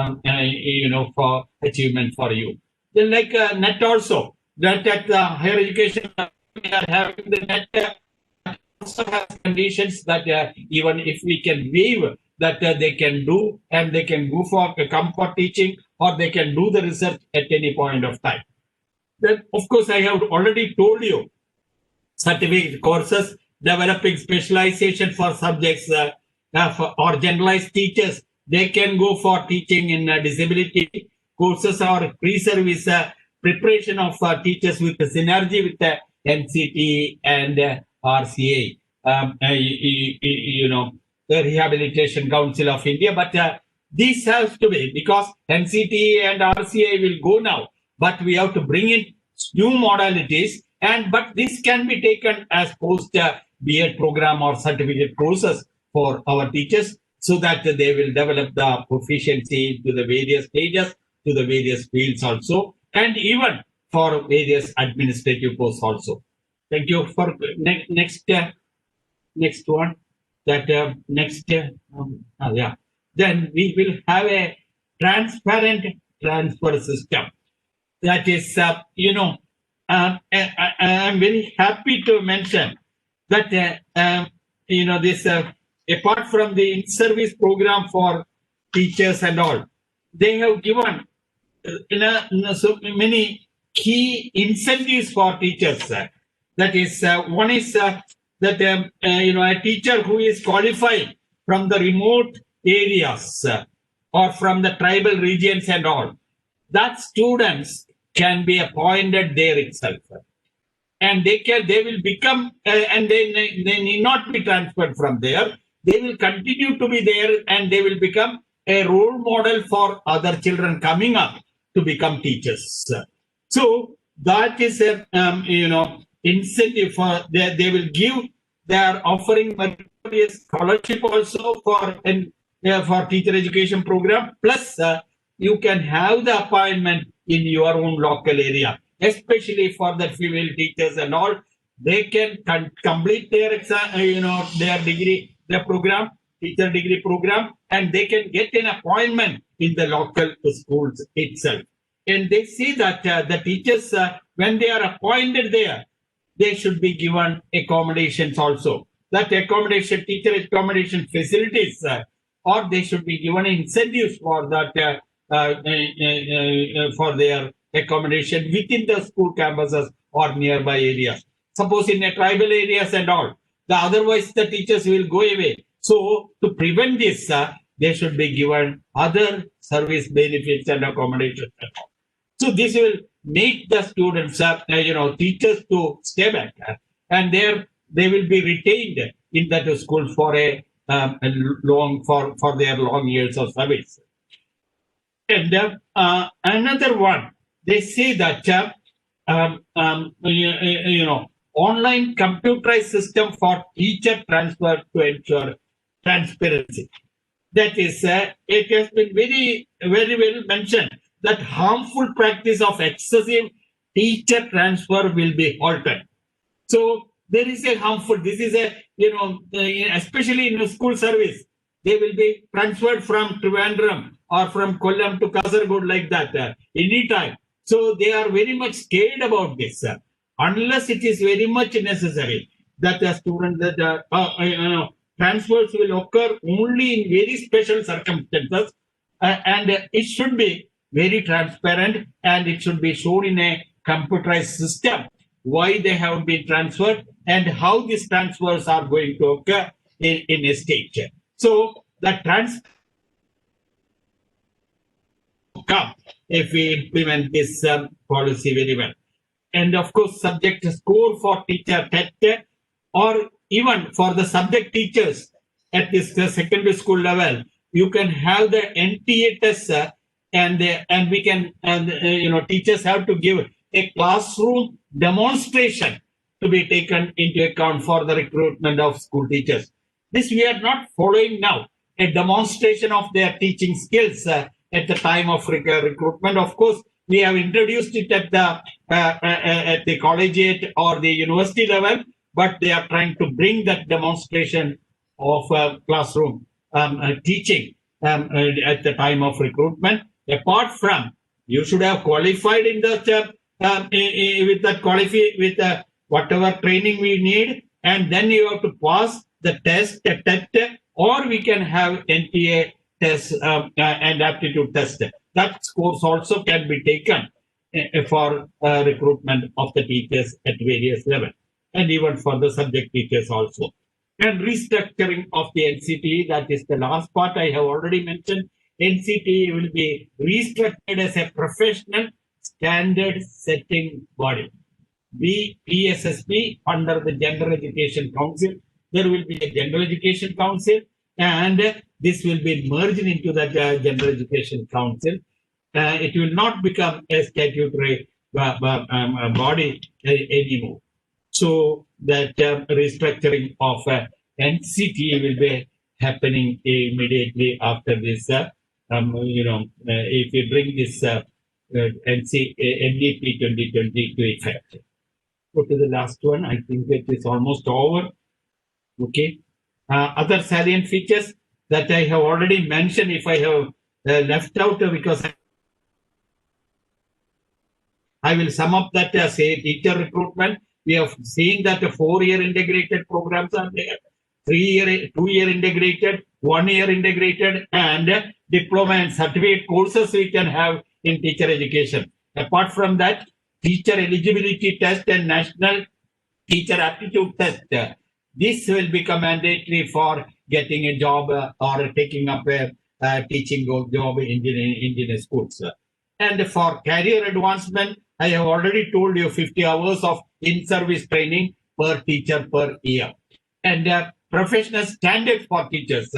Speaker 3: for achievement for you. Then like net also, that at the higher education, we are having the net also has conditions that even if we can waive that they can do, and they can go for come for teaching, or they can do the research at any point of time. Then of course I have already told you certificate courses, developing specialization for subjects or generalized teachers. They can go for teaching in disability courses, or pre-service preparation of teachers with the synergy with the NCT and RCA, the Rehabilitation Council of India. But this has to be, because NCT and RCA will go now, but we have to bring in new modalities. But this can be taken as post Beit program or certificate courses for our teachers, so that they will develop the proficiency to the various stages, to the various fields also, and even for various administrative posts also. Thank you. For next one. Then we will have a transparent transfer system. That is, I am very happy to mention that this apart from the in-service program for teachers and all, they have given so many key incentives for teachers. That is, one is that a teacher who is qualified from the remote areas or from the tribal regions and all, that students can be appointed there itself, and they will become and they need not be transferred from there. They will continue to be there, and they will become a role model for other children coming up to become teachers. So that is a incentive for they will give. They are offering a scholarship also for teacher education program. Plus, you can have the appointment in your own local area, especially for the female teachers and all. They can complete their exam, their degree, their program, teacher degree program, and they can get an appointment in the local schools itself. And they see that the teachers, when they are appointed there, they should be given accommodations also. That accommodation, teacher accommodation facilities, or they should be given incentives for that, for their accommodation within the school campuses or nearby areas. Suppose in a tribal areas and all, otherwise the teachers will go away. So to prevent this, they should be given other service benefits and accommodations. So this will make the students, teachers to stay back, and they will be retained in that school for a for their long years of service. And another one, they say that online computerized system for teacher transfer to ensure transparency. That is, it has been very, very well mentioned that harmful practice of excessive teacher transfer will be halted. So there is a harmful, this is a, especially in school service, they will be transferred from Trivandrum or from Kollam to Kasaragod like that anytime. So they are very much scared about this, unless it is very much necessary that the student, that transfers will occur only in very special circumstances, and it should be very transparent, and it should be shown in a computerized system why they have been transferred and how these transfers are going to occur in a stage. So the transfer come if we implement this policy very well. And of course, subject score for teacher TET, or even for the subject teachers at this secondary school level, you can have the NTA test, and we can, teachers have to give a classroom demonstration to be taken into account for the recruitment of school teachers. This we are not following now, a demonstration of their teaching skills at the time of recruitment. Of course, we have introduced it at the collegiate or the university level, but they are trying to bring that demonstration of classroom teaching at the time of recruitment. Apart from, you should have qualified in the with that with whatever training we need, and then you have to pass the test, or we can have NTA test and aptitude test. That course also can be taken for recruitment of the teachers at various levels, and even for the subject teachers also. And restructuring of the NCT, that is the last part I have already mentioned. NCT will be restructured as a professional standard setting body. PSSP under the General Education Council. There will be a General Education Council, and this will be merged into the General Education Council. It will not become a statutory body anymore. So that restructuring of NCT will be happening immediately after this. If we bring this NDP 2020 to effect. Go to the last one. I think it is almost over. Okay. Other salient features that I have already mentioned, if I have left out because I will sum up that say teacher recruitment. We have seen that the 4-year integrated programs are there, 2-year integrated, 1-year integrated, and diploma and certificate courses we can have in teacher education. Apart from that, teacher eligibility test and national teacher aptitude test. This will become mandatory for getting a job or taking up a teaching job in Indian schools. And for career advancement, I have already told you 50 hours of in-service training per teacher per year. And professional standard for teachers.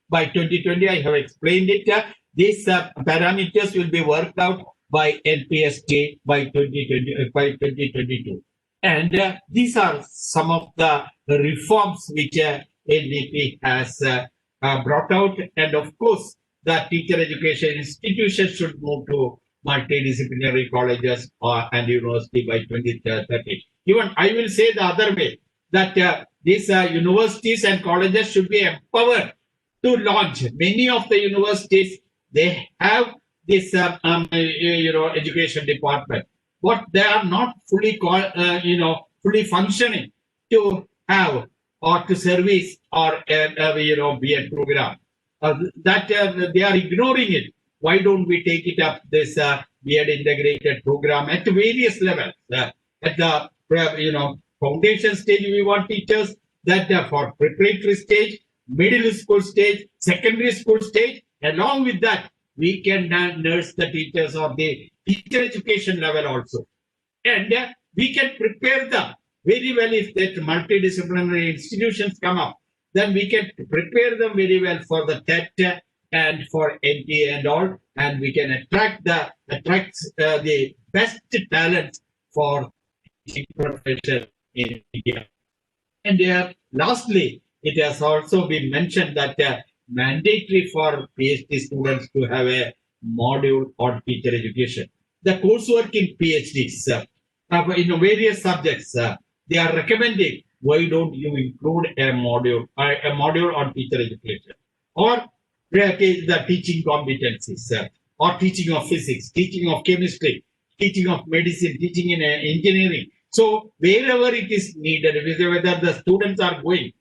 Speaker 3: By 2020, I have explained it. These parameters will be worked out by NPST by 2022. And these are some of the reforms which NDP has brought out. And of course, the teacher education institutions should move to multidisciplinary colleges and university by 2030. Even I will say the other way, that these universities and colleges should be empowered to launch. Many of the universities, they have this education department, but they are not fully fully functioning to have or to service or Beit program. That they are ignoring it. Why don't we take it up, this Beit integrated program at various levels? At the foundation stage, we want teachers that for preparatory stage, middle school stage, secondary school stage. Along with that, we can nurse the teachers of the teacher education level also. And we can prepare them very well. If that multidisciplinary institutions come up, then we can prepare them very well for the TET and for NTA and all, and we can attract the best talent for teaching profession in India. And lastly, it has also been mentioned that mandatory for PhD students to have a module on teacher education. The coursework in PhDs in various subjects, they are recommending, why don't you include a module on teacher education, or the teaching competencies, or teaching of physics, teaching of chemistry, teaching of medicine, teaching in engineering. So wherever it is needed, whether the students are going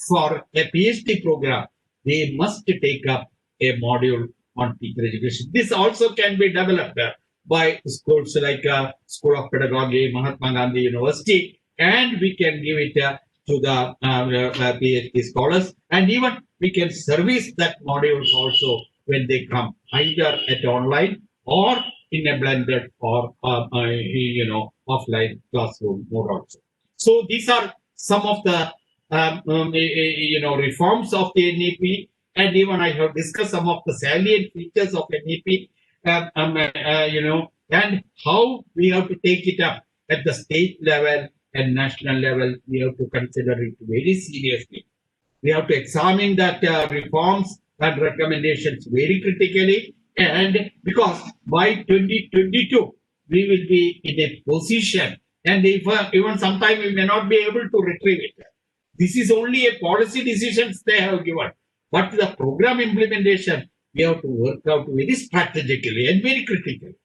Speaker 3: for a PhD program, they must take up a module on teacher education. This also can be developed by schools like School of Pedagogy, Mahatma Gandhi University, and we can give it to the PhD scholars, and even we can service that modules also when they come, either at online or in a blended or offline classroom mode also. So these are some of the reforms of the NEP, and even I have discussed some of the salient features of NEP, and how we have to take it up at the state level and national level. We have to consider it very seriously. We have to examine that reforms and recommendations very critically, and because by 2022 we will be in a position, and if even sometime we may not be able to retrieve it. This is only a policy decisions they have given, but the program implementation we have to work out very strategically and very critically.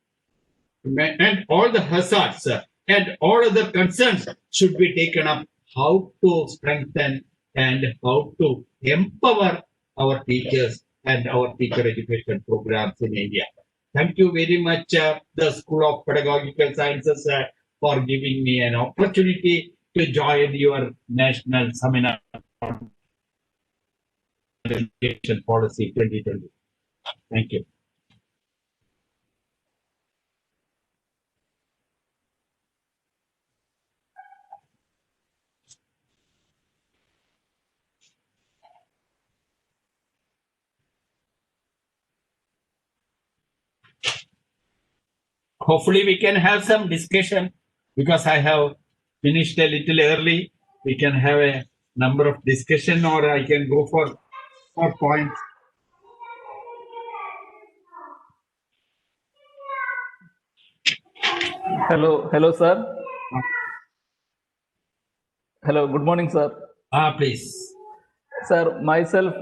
Speaker 3: And all the hazards and all other concerns should be taken up, how to strengthen and how to empower our teachers and our teacher education programs in India. Thank you very much, the School of Pedagogical Sciences, for giving me an opportunity to join your national seminar on education policy 2020. Thank you. Hopefully we can have some discussion because I have finished a little early. We can have a number of discussion, or I can go for points.
Speaker 1: Hello, sir. Hello, good morning, sir.
Speaker 3: Please.
Speaker 1: Sir, myself.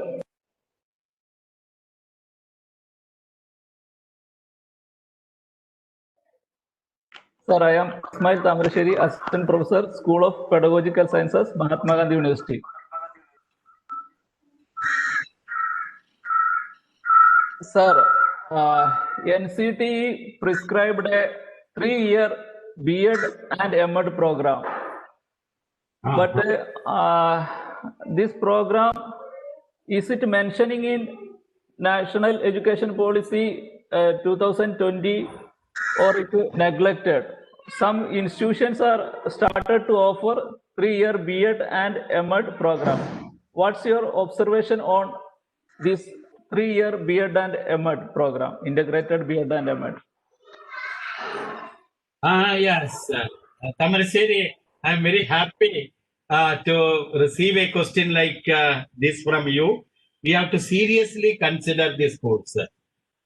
Speaker 1: Sir, I am Ismail Tamarasheri, Assistant Professor, School of Pedagogical Sciences, Mahatma Gandhi University. Sir, NCT prescribed a 3-year B.Ed and M.Ed program. But this program, is it mentioning in National Education Policy 2020 or it neglected? Some institutions are started to offer 3-year B.Ed and M.Ed program. What's your observation on this 3-year B.Ed and M.Ed program, integrated B.Ed and M.Ed?
Speaker 3: Yes, Tamarasheri, I'm very happy to receive a question like this from you. We have to seriously consider this course.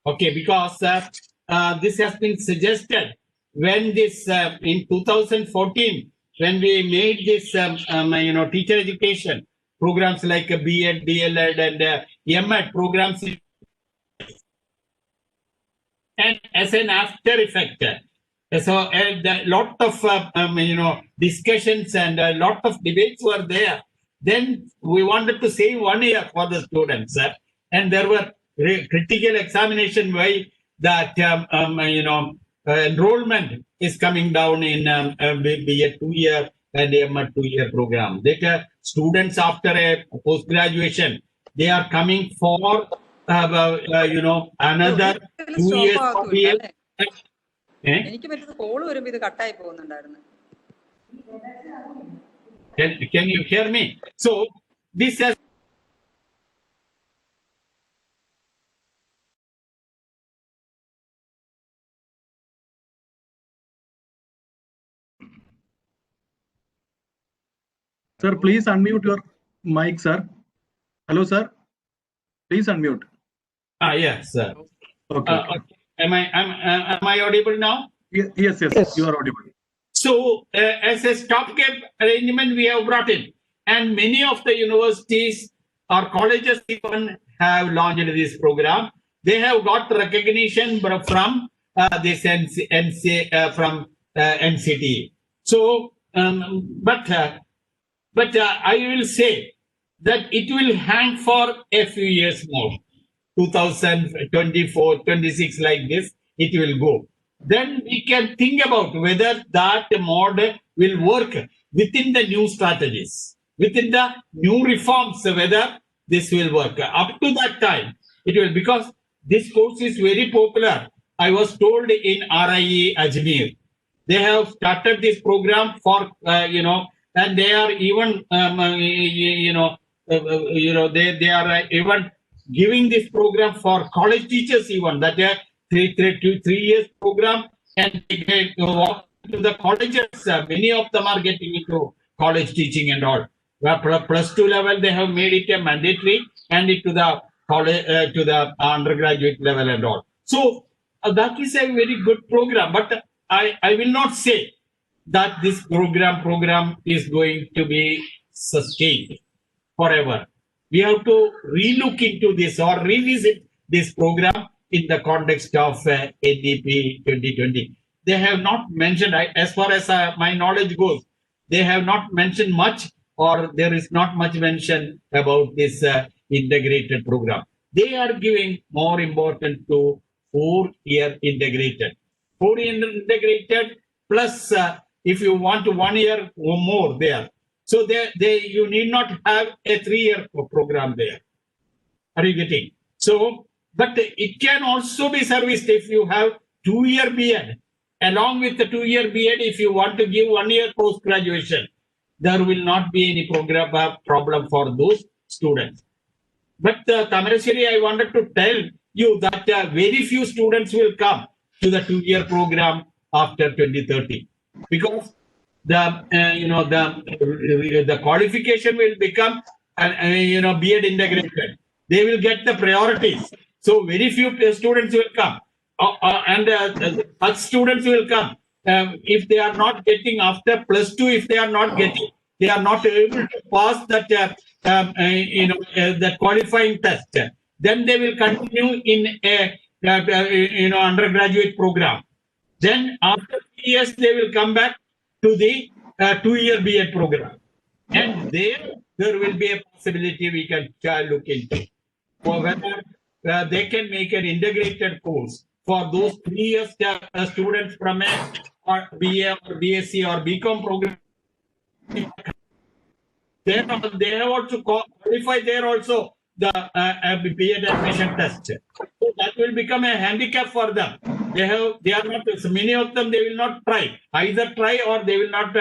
Speaker 3: Okay, because this has been suggested when this in 2014, when we made this teacher education programs like B.Ed, DLEd, and M.Ed programs, and as an after effect. So a lot of discussions and a lot of debates were there. Then we wanted to save 1 year for the students, and there were critical examination why that enrollment is coming down in be a 2-year and a 2-year program. That students after a post graduation, they are coming for another 2 years.
Speaker 5: എനിക്ക് മറ്റൊരു call വരുമ്പോ ഇത് കട്ടായി പോകുന്നുണ്ടായിരുന്നു.
Speaker 3: Can you hear me? So this has
Speaker 6: Sir, please unmute your mic, sir. Hello, sir. Please unmute.
Speaker 3: Yes, sir.
Speaker 6: Okay.
Speaker 3: Am I audible now?
Speaker 6: Yes, you are audible.
Speaker 3: So as a stopgap arrangement we have brought in, and many of the universities or colleges even have launched this program. They have got recognition from this NCT. So, but I will say that it will hang for a few years more. 2024, 26 like this, it will go. Then we can think about whether that mode will work within the new strategies, within the new reforms, whether this will work. Up to that time, it will, because this course is very popular. I was told in RIE Ajmer, they have started this program for, and they are even, they are even giving this program for college teachers even, that are 3 years program, and they walk to the colleges. Many of them are getting into college teaching and all. Plus 2 level, they have made it a mandatory, and it to the college, to the undergraduate level and all. So that is a very good program, but I will not say that this program is going to be sustained forever. We have to relook into this or revisit this program in the context of NDP 2020. They have not mentioned, as far as my knowledge goes, they have not mentioned much, or there is not much mention about this integrated program. They are giving more importance to 4-year integrated. 4-year integrated plus if you want 1 year or more there. So you need not have a 3-year program there. Are you getting? So, but it can also be serviced if you have 2-year B.Ed. Along with the 2-year B.Ed, if you want to give 1 year post-graduation, there will not be any problem for those students. But Tamarashiri, I wanted to tell you that very few students will come to the 2-year program after 2030, because the qualification will become B.Ed integrated. They will get the priorities. So very few students will come, and such students will come if they are not getting after +2. If they are not getting, they are not able to pass that the qualifying test. Then they will continue in a undergraduate program. Then after 3 years, they will come back to the 2-year B.Ed program, and there will be a possibility we can look into, for whether they can make an integrated course for those 3 years students from a BA or BSc or BCom program. They have also qualified there also the B.Ed admission test. So that will become a handicap for them. They are not, many of them, they will not try, either try or they will not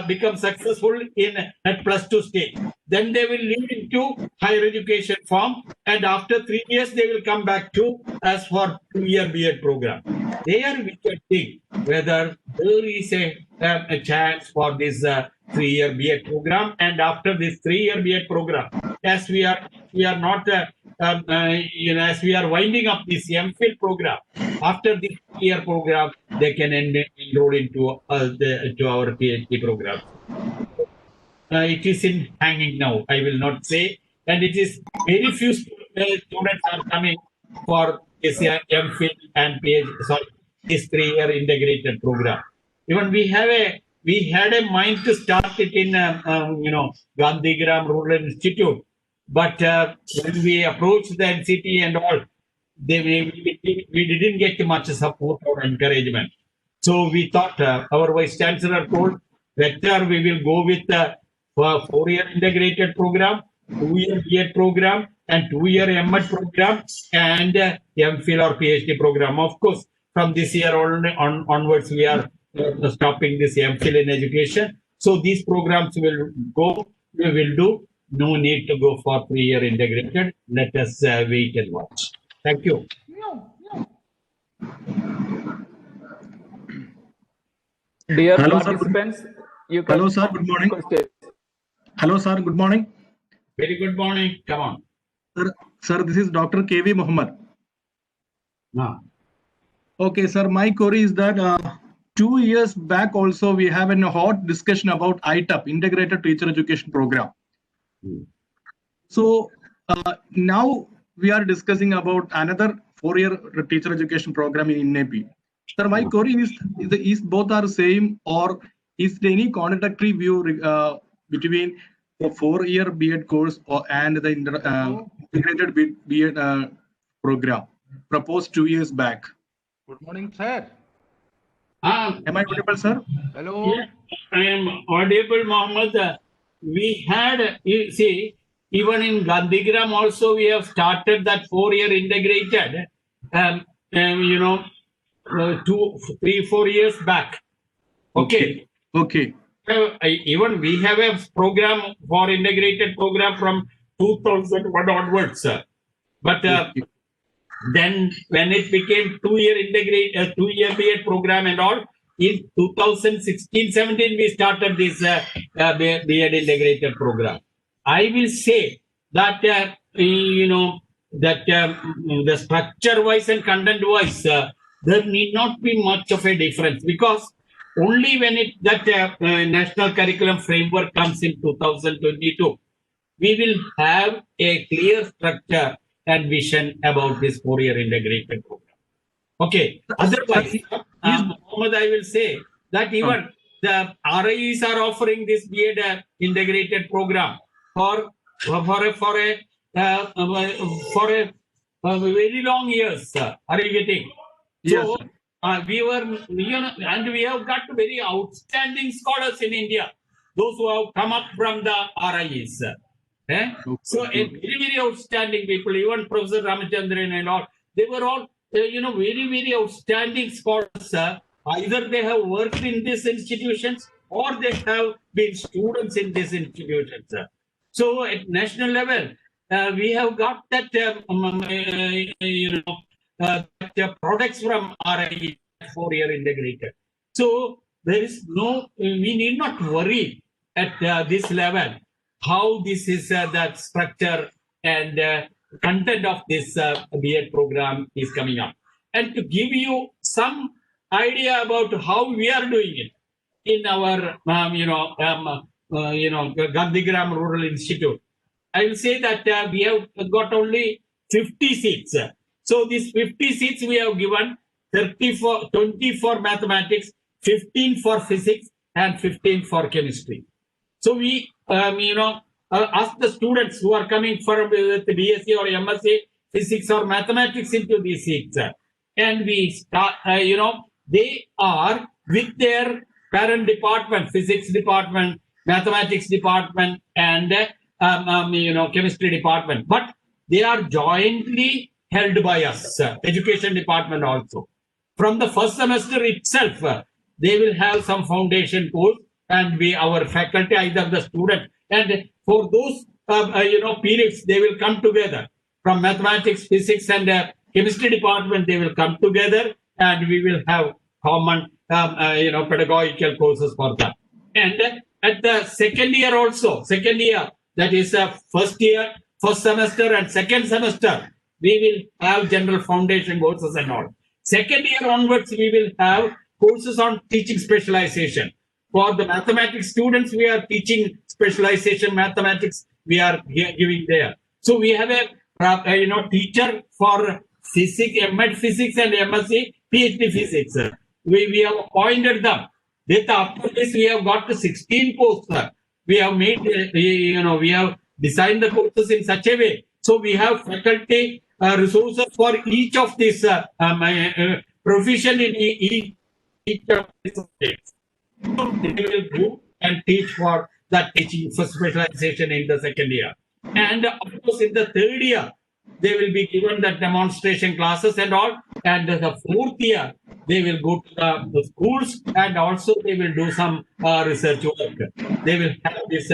Speaker 3: become successful in at +2 stage. Then they will lead into higher education form, and after 3 years they will come back to as for 2-year B.Ed program. There we can think whether there is a chance for this 3-year B.Ed program, and after this 3-year B.Ed program, as we are not as we are winding up this MPhil program, after this 3-year program they can enroll into our PhD program. It is in hanging now, I will not say, and it is very few students are coming for this MPhil and PhD, sorry, this 3-year integrated program. Even we had a mind to start it in Gandhigram Rural Institute, but when we approached the NCT and all, we didn't get much support or encouragement. So we thought, our Vice Chancellor told, better we will go with the 4-year integrated program, 2-year B.Ed program, and 2-year M.Ed program, and MPhil or PhD program. Of course, from this year onwards, we are stopping this MPhil in education. So these programs will do. No need to go for 3-year integrated. Let us wait and watch. Thank you.
Speaker 1: Dear
Speaker 6: Hello, sir.
Speaker 1: participants, you can
Speaker 6: Hello, sir. Good morning.
Speaker 1: question.
Speaker 6: Hello, sir. Good morning.
Speaker 3: Very good morning. Come on.
Speaker 6: Sir, this is Dr. K.V. Muhammad.
Speaker 3: No.
Speaker 6: Okay, sir. My query is that 2 years back also we have a hot discussion about ITAP, Integrated Teacher Education Program. So now we are discussing about another 4-year teacher education program in NAP. Sir, my query is both are same, or is there any contradictory view between the 4-year B.Ed course and the integrated B.Ed program proposed 2 years back?
Speaker 7: Good morning, sir.
Speaker 6: Am I audible, sir?
Speaker 7: Hello.
Speaker 3: Yeah, I am audible, Mohammed. We had, you see, even in Gandhigram also we have started that 4-year integrated, 2, 3, 4 years back. Okay. Even we have a program for integrated program from 2001 onwards, but then when it became 2-year integrated, 2-year B.Ed program and all, in 2016-17 we started this B.Ed integrated program. I will say that the structure-wise and content-wise, there need not be much of a difference, because only when that national curriculum framework comes in 2022, we will have a clear structure and vision about this 4-year integrated program. Okay. Otherwise, Mohammed, I will say that even the RIEs are offering this Beit integrated program for very long years. Are you getting?
Speaker 6: Yes.
Speaker 3: So we were, and we have got very outstanding scholars in India. Those who have come up from the RIEs. So very, very outstanding people, even Professor Ramachandran and all, they were all, very, very outstanding scholars. Either they have worked in these institutions or they have been students in these institutions. So at national level, we have got that, products from RIE 4-year integrated. So there is no, we need not worry at this level how this is that structure and content of this B.Ed program is coming up. And to give you some idea about how we are doing it in our, Gandhigram Rural Institute, I will say that we have got only 50 seats. So these 50 seats we have given 20 for mathematics, 15 for physics, and 15 for chemistry. So we, ask the students who are coming from the BSc or MSc physics or mathematics into these seats, and we start, they are with their parent department, physics department, mathematics department, and chemistry department, but they are jointly held by us, education department also. From the first semester itself, they will have some foundation course, and our faculty, either the student, and for those periods, they will come together. From mathematics, physics, and chemistry department, they will come together, and we will have common pedagogical courses for that. And at the second year also, that is first year, first semester, and second semester, we will have general foundation courses and all. Second year onwards, we will have courses on teaching specialization. For the mathematics students, we are teaching specialization mathematics. We are giving there. So we have a teacher for physics, M.Ed physics and MSc PhD physics. We have appointed them. Then after this, we have got the 16 posts. We have made, we have designed the courses in such a way. So we have faculty resources for each of these provision in each of these subjects. So they will go and teach for that teaching for specialization in the second year. And of course, in the third year, they will be given the demonstration classes and all. And the fourth year, they will go to the schools, and also they will do some research work. They will have this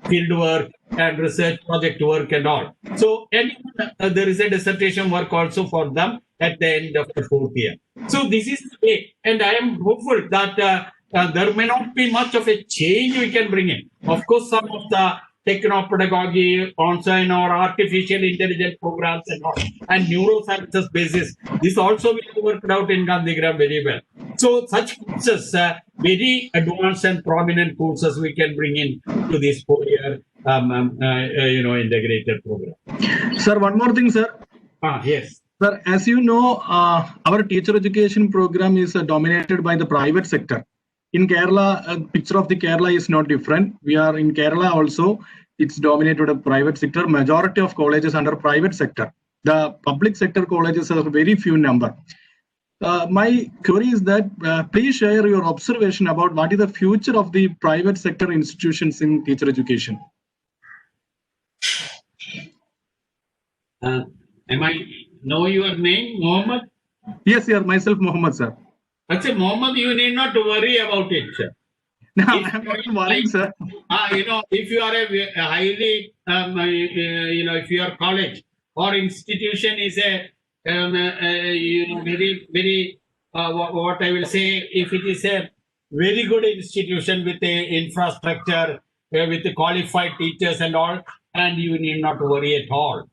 Speaker 3: field work and research project work and all. So there is a dissertation work also for them at the end of the fourth year. So this is the way, and I am hopeful that there may not be much of a change we can bring in. Of course, some of the techno-pedagogy, on-sign or artificial intelligence programs and all, and neurosciences basis, this also will be worked out in Gandhigram very well. So such courses, very advanced and prominent courses we can bring in to this 4-year integrated program.
Speaker 6: Sir, one more thing, sir.
Speaker 3: Yes.
Speaker 6: Sir, as you know, our teacher education program is dominated by the private sector. In Kerala, picture of the Kerala is not different. We are in Kerala also. It's dominated by the private sector. Majority of colleges under private sector. The public sector colleges are very few number. My query is that please share your observation about what is the future of the private sector institutions in teacher education.
Speaker 3: Am I know your name, Mohammed?
Speaker 6: Yes, sir. Myself, Mohammed, sir.
Speaker 3: Actually, Mohammed, you need not worry about it, sir.
Speaker 6: No, I am not worrying, sir.
Speaker 3: If you are a highly, if your college or institution is a, very, very, what I will say, if it is a very good institution with a infrastructure, with the qualified teachers and all, and you need not worry at all.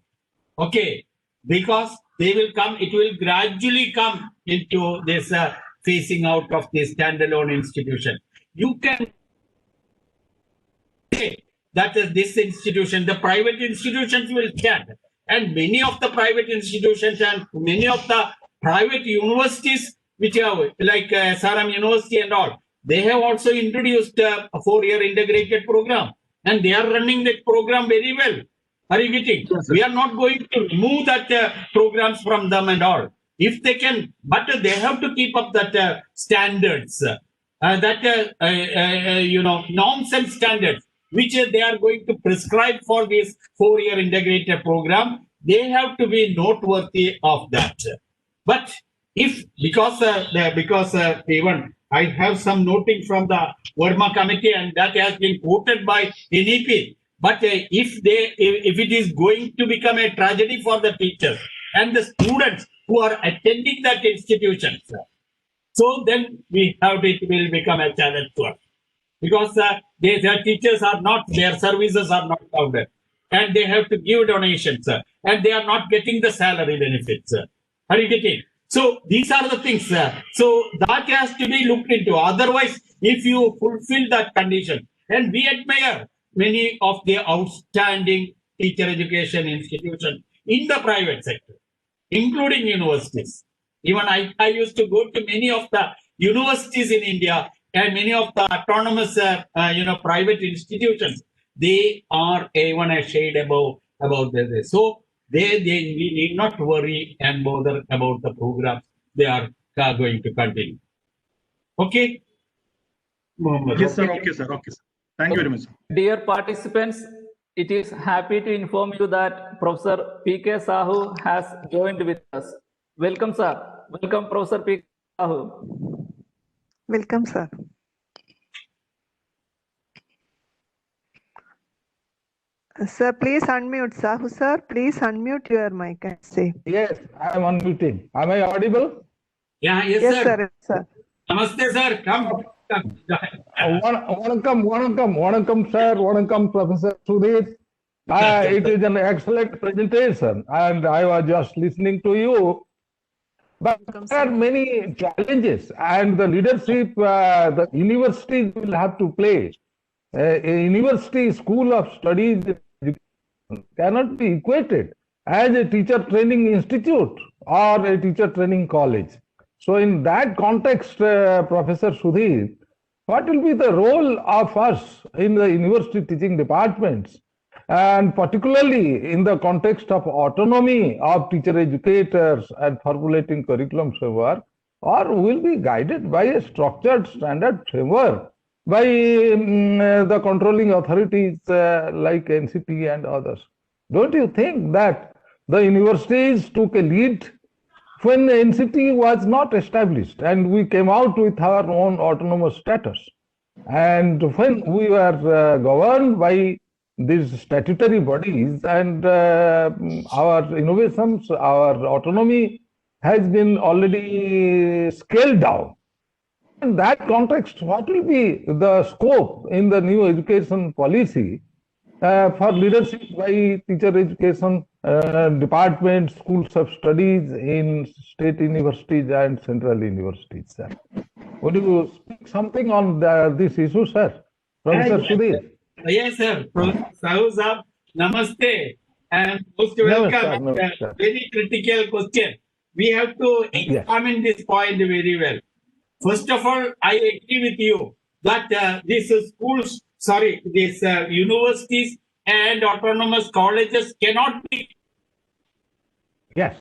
Speaker 3: Okay, because they will come, it will gradually come into this phasing out of this standalone institution. You can say that this institution, the private institutions will stand, And many of the private institutions and many of the private universities, which have like SRM University and all, they have also introduced a 4-year integrated program, and they are running that program very well. Are you getting?
Speaker 6: Yes,
Speaker 3: We are not going to remove that programs from them and all. If they can, but they have to keep up that standards, norms and standards, which they are going to prescribe for this 4-year integrated program. They have to be noteworthy of that. But if because even I have some noting from the Verma committee, and that has been quoted by NEP. But if it is going to become a tragedy for the teachers and the students who are attending that institutions, so then it will become a challenge to us, because their teachers are not, their services are not covered, and they have to give donations, and they are not getting the salary benefits. Are you getting? So these are the things. So that has to be looked into. Otherwise, if you fulfill that condition, and we admire many of the outstanding teacher education institutions in the private sector, including universities. Even I used to go to many of the universities in India and many of the autonomous, private institutions. They are even a shade above this. So we need not worry and bother about the programs they are going to continue. Okay? Mohammed,
Speaker 6: Yes, sir. Okay, sir. Okay, sir. Thank you very much, sir.
Speaker 1: Dear participants, it is happy to inform you that Professor P.K. Sahu has joined with us. Welcome, sir. Welcome, Professor P.K. Sahu.
Speaker 2: Welcome, sir. Sir, please unmute. Sahu, sir, please unmute your mic and say.
Speaker 7: Yes, I am unmuting. Am I audible?
Speaker 3: Yeah, yes,
Speaker 2: Yes,
Speaker 3: sir.
Speaker 2: sir. Yes, sir.
Speaker 3: Namaste, sir. Come.
Speaker 7: Vanakkam, sir. Vanakkam, Professor Sudhir. It is an excellent presentation, and I was just listening to you. But there are many challenges, and the leadership, the universities will have to play. A university school of studies cannot be equated as a teacher training institute or a teacher training college. So in that context, Professor Sudhir, what will be the role of us in the university teaching departments, and particularly in the context of autonomy of teacher educators and formulating curriculum framework, or will be guided by a structured standard framework by the controlling authorities like NCT and others? Don't you think that the universities took a lead when the NCT was not established and we came out with our own autonomous status? And when we were governed by these statutory bodies, and our innovations, our autonomy has been already scaled down. In that context, what will be the scope in the new education policy for leadership by teacher education departments, schools of studies in state universities and central universities, sir? Would you speak something on this issue, sir? Professor Sudhir?
Speaker 3: Yes, sir. Professor Sahu sir, namaste and most welcome.
Speaker 7: Namaste.
Speaker 3: Very critical question. We have to examine this point very well. First of all, I agree with you that these schools, these universities and autonomous colleges cannot be.
Speaker 7: Yes.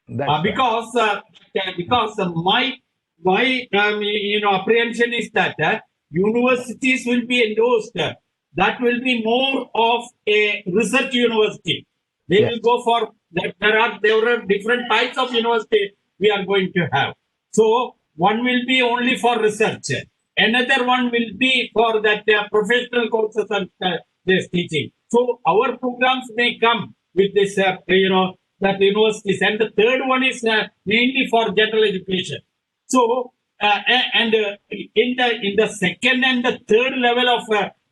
Speaker 3: Because my apprehension is that universities will be endorsed. That will be more of a research university. They will go for that. There are different types of university we are going to have. So one will be only for research. Another one will be for that professional courses and this teaching. So our programs may come with this, that universities. And the third one is mainly for general education. So in the second and the third level of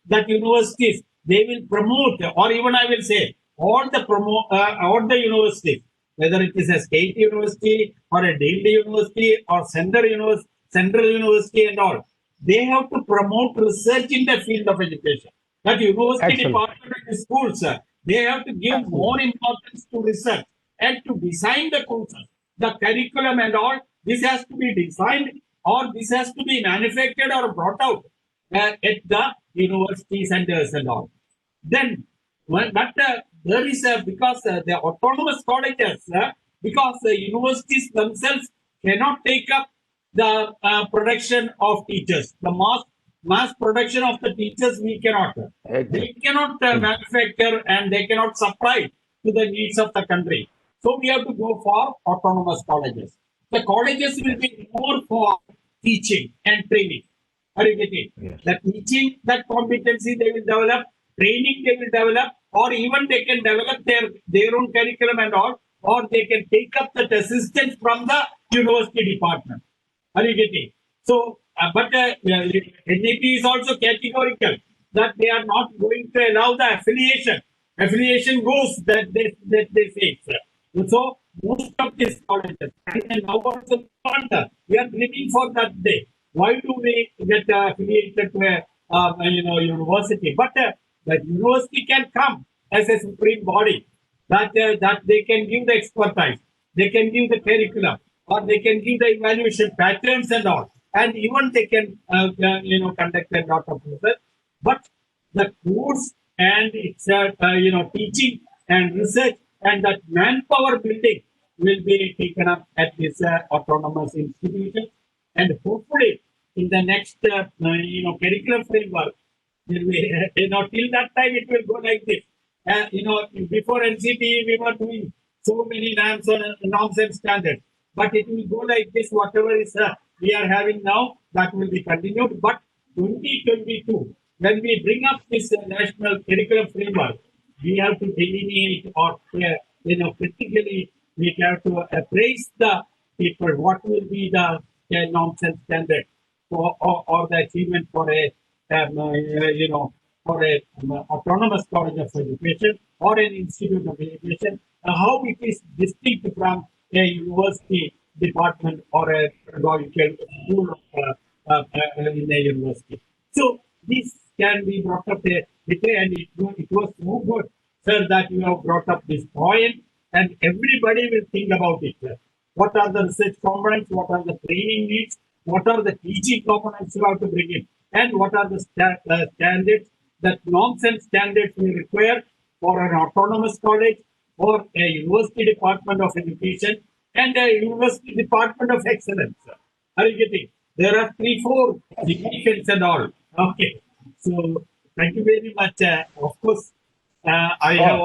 Speaker 3: that universities, they will promote, or even I will say, all the universities, whether it is a state university or a deemed university or central university and all, they have to promote research in the field of education. That university department and schools, They have to give more importance to research and to design the courses, the curriculum and all. This has to be designed or this has to be manufactured or brought out at the university centers and all. Then, but there is because the autonomous colleges, because the universities themselves cannot take up the production of teachers, the mass production of the teachers we cannot. They cannot manufacture and they cannot supply to the needs of the country. So we have to go for autonomous colleges. The colleges will be more for teaching and training. Are you getting?
Speaker 7: Yes.
Speaker 3: The teaching, that competency they will develop, training they will develop, or even they can develop their own curriculum and all, or they can take up that assistance from the university department. Are you getting? So, but NAP is also categorical that they are not going to allow the affiliation. Affiliation goes that they say. So, most of these colleges, and now also we are dreaming for that day. Why do we get affiliated to a university? But the university can come as a supreme body that they can give the expertise, they can give the curriculum, or they can give the evaluation patterns and all, and even they can conduct a lot of research. But the course and its teaching and research and that manpower building will be taken up at this autonomous institution, and hopefully in the next curriculum framework, till that time it will go like this. Before NCT we were doing so many norms and standards, but it will go like this. Whatever is we are having now, that will be continued. But 2022, when we bring up this national curriculum framework, we have to delineate or critically we have to appraise the people. What will be the norms and standards or the achievement for a autonomous college of education or an institute of education, how it is distinct from a university department or a pedagogical school in a university. So this can be brought up and it was so good, sir, that you have brought up this point, and everybody will think about it. Sir. What are the research components? What are the training needs? What are the teaching components you have to bring in? And what are the standards, that norms and standards we require for an autonomous college or a university department of education and a university department of excellence? Are you getting? There are 3-4 definitions and all. Okay. So thank you very much. Of course, I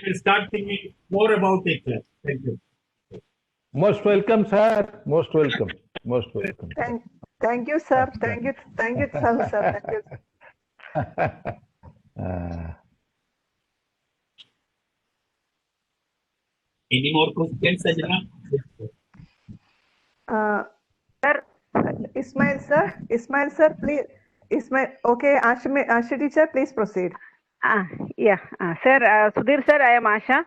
Speaker 3: will start thinking more about it. Thank you.
Speaker 7: Most welcome, sir. Most welcome. Most welcome.
Speaker 2: Thank you, sir. Thank you, sir. Thank you.
Speaker 3: Any more questions, Sajana?
Speaker 2: Sir, Ismail, sir, please. Ismail, okay, Asha teacher, please proceed.
Speaker 8: Yeah, sir, Sudhir sir, I am Asha.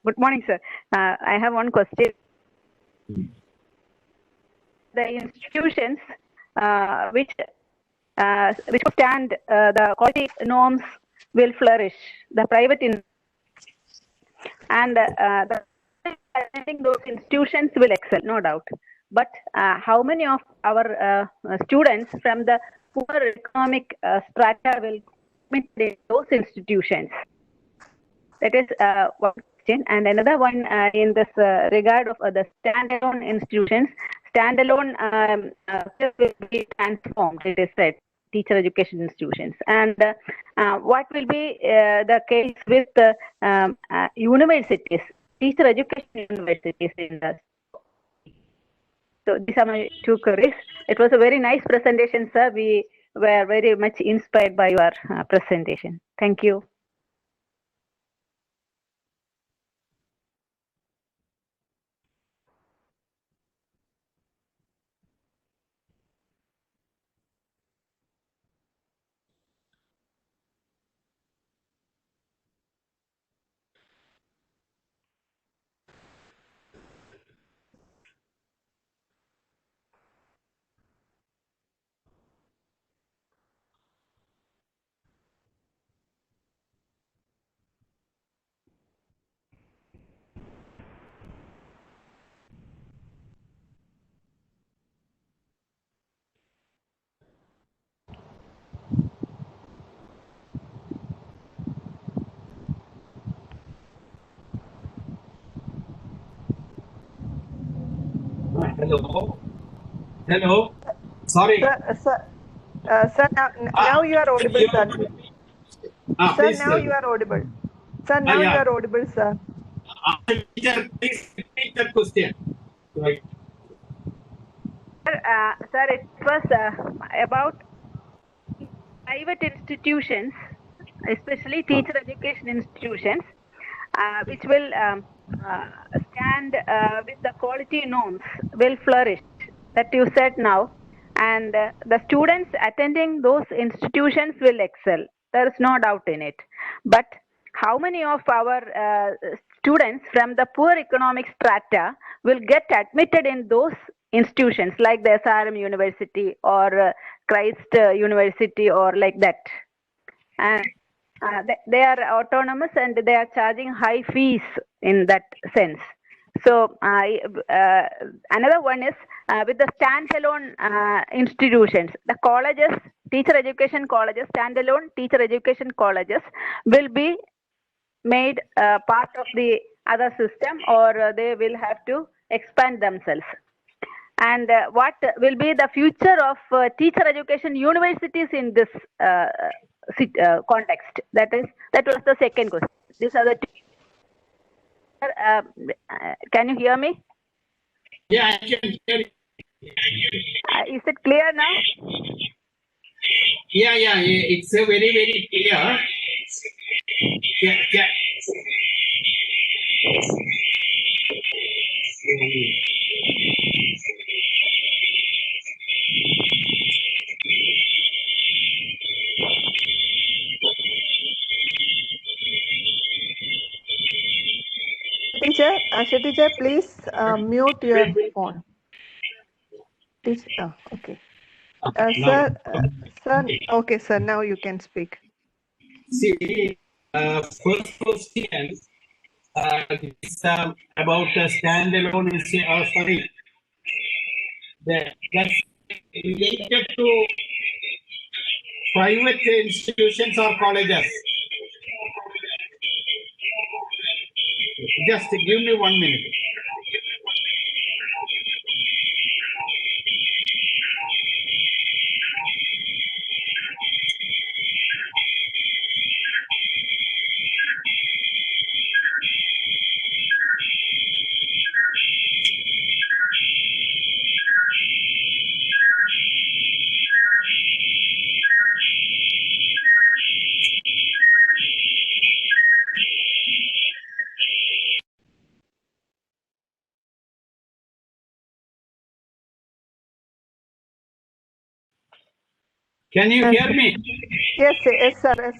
Speaker 8: Good morning, sir. I have one question. The institutions which stand the quality norms will flourish. The private and I think those institutions will excel, no doubt. But how many of our students from the poor economic strata will commit in those institutions? That is one question. And another one in this regard of the standalone institutions, standalone will be transformed, it is said, teacher education institutions. And what will be the case with universities, teacher education universities in the. So these are my two queries. It was a very nice presentation, sir. We were very much inspired by your presentation. Thank you.
Speaker 3: Hello. Hello. Sorry.
Speaker 2: Sir, now you are audible, sir. Sir,
Speaker 3: Please
Speaker 2: now you are audible. Sir, now you
Speaker 3: yeah.
Speaker 2: are audible, sir.
Speaker 3: Teacher, please repeat the question. Right.
Speaker 8: Sir, it was about private institutions, especially teacher education institutions, which will stand with the quality norms, will flourish. That you said now, and the students attending those institutions will excel. There is no doubt in it. But how many of our students from the poor economic strata will get admitted in those institutions like the SRM University or Christ University or like that? And they are autonomous and they are charging high fees in that sense. So another one is with the standalone institutions, the colleges, teacher education colleges, standalone teacher education colleges will be made part of the other system, or they will have to expand themselves. And what will be the future of teacher education universities in this context? That was the second question. These are the two. Can you hear me?
Speaker 3: Yeah, I can hear you.
Speaker 8: Is it clear now?
Speaker 3: Yeah, it's a very, very clear. Yeah.
Speaker 2: Asha teacher, please mute your phone. Okay. Sir, okay, sir, now you can speak.
Speaker 3: See, first question is about the standalone, sorry, that's related to private institutions or colleges. Just give me 1 minute. Can you hear me?
Speaker 2: Yes, sir. Yes.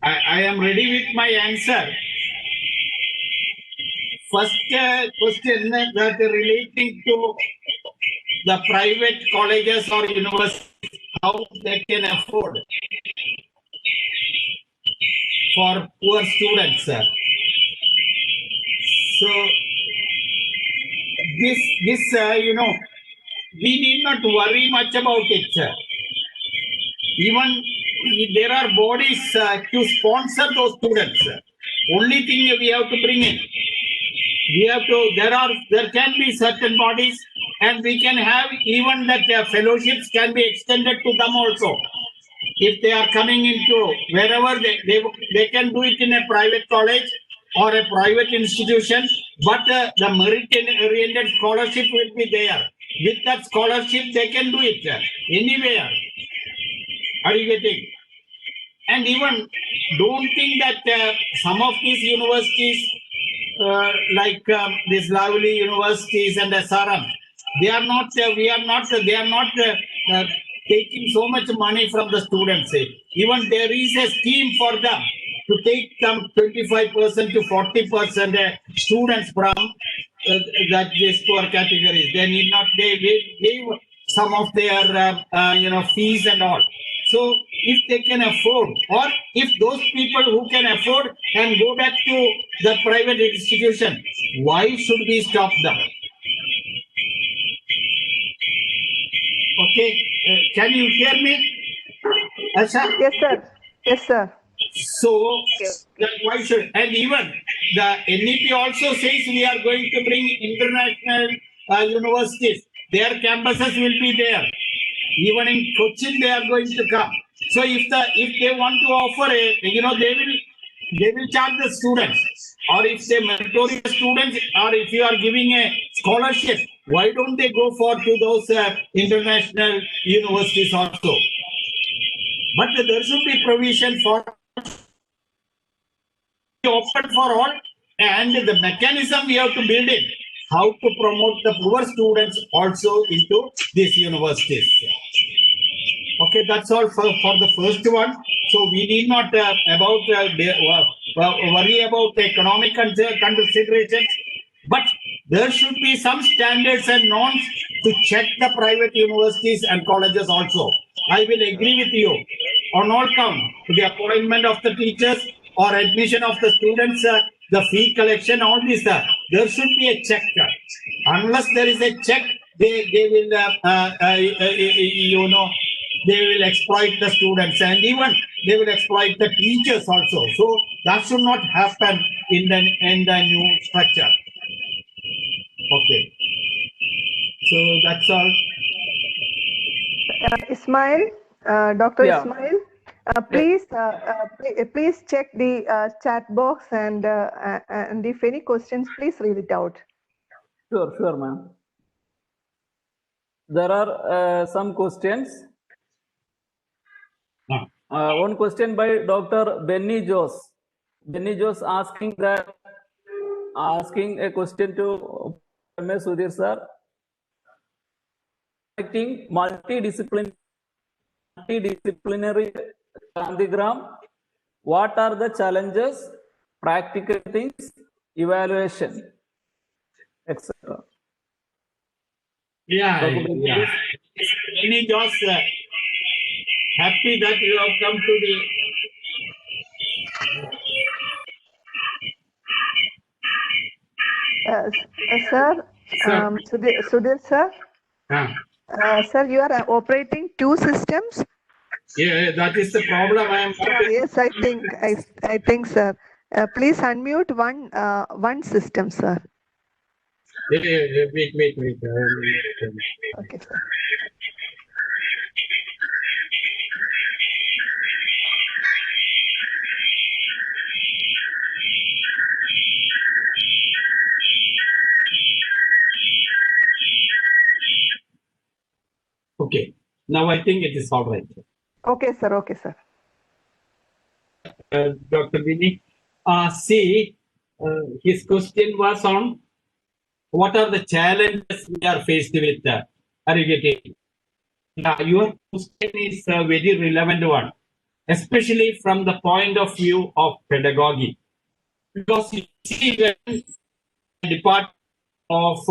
Speaker 3: I am ready with my answer. First question that relating to the private colleges or universities, how they can afford for poor students. So this we need not worry much about it. Even there are bodies to sponsor those students. Only thing we have to bring in. We have to. There can be certain bodies, and we can have even that fellowships can be extended to them also. If they are coming into wherever they can do it in a private college or a private institution, but the merit-oriented scholarship will be there. With that scholarship, they can do it anywhere. Are you getting? And even don't think that some of these universities, like these lovely universities and SRM, they are not taking so much money from the students. Even there is a scheme for them to take some 25% to 40% students from that these poor categories. They need not. They give some of their fees and all. So if they can afford, or if those people who can afford can go back to the private institution, why should we stop them? Okay, can you hear me? Asha?
Speaker 2: Yes, sir. Yes, sir.
Speaker 3: So why should, and even the NEP also says we are going to bring international universities. Their campuses will be there. Even in Cochin, they are going to come. So if they want to offer they will charge the students. Or if they meritorious students, or if you are giving a scholarship, why don't they go to those international universities also? But there should be provision for open for all, and the mechanism we have to build in how to promote the poor students also into these universities. Okay, that's all for the first one. So we need not worry about economic considerations, but there should be some standards and norms to check the private universities and colleges also. I will agree with you on all count to the appointment of the teachers or admission of the students, the fee collection, all this. There should be a check. Unless there is a check, they will they will exploit the students, and even they will exploit the teachers also. So that should not happen in the new structure. Okay. So that's all.
Speaker 2: Ismail, Dr.
Speaker 1: Yeah.
Speaker 2: Ismail, please check the chat box, and if any questions, please read it out.
Speaker 1: Sure, ma'am. There are some questions. One question by Dr. Benny Jos. Benny Jos asking a question to MS Sudhir sir. Multidisciplinary Gandhigram. What are the challenges, practical things, evaluation, etc.
Speaker 3: Yeah. Benny Jos, happy that you have come to
Speaker 2: the Sudhir sir. Sir, you are operating two systems.
Speaker 3: Yeah, that is the problem.
Speaker 2: Yes, I think, sir. Please unmute one system, sir.
Speaker 3: Wait.
Speaker 2: Okay, sir.
Speaker 3: Okay. Now I think it is all right.
Speaker 2: Okay, sir.
Speaker 3: Dr. Vinny, his question was on what are the challenges we are faced with educating. Your question is a very relevant one, especially from the point of view of pedagogy. Because you see, when department of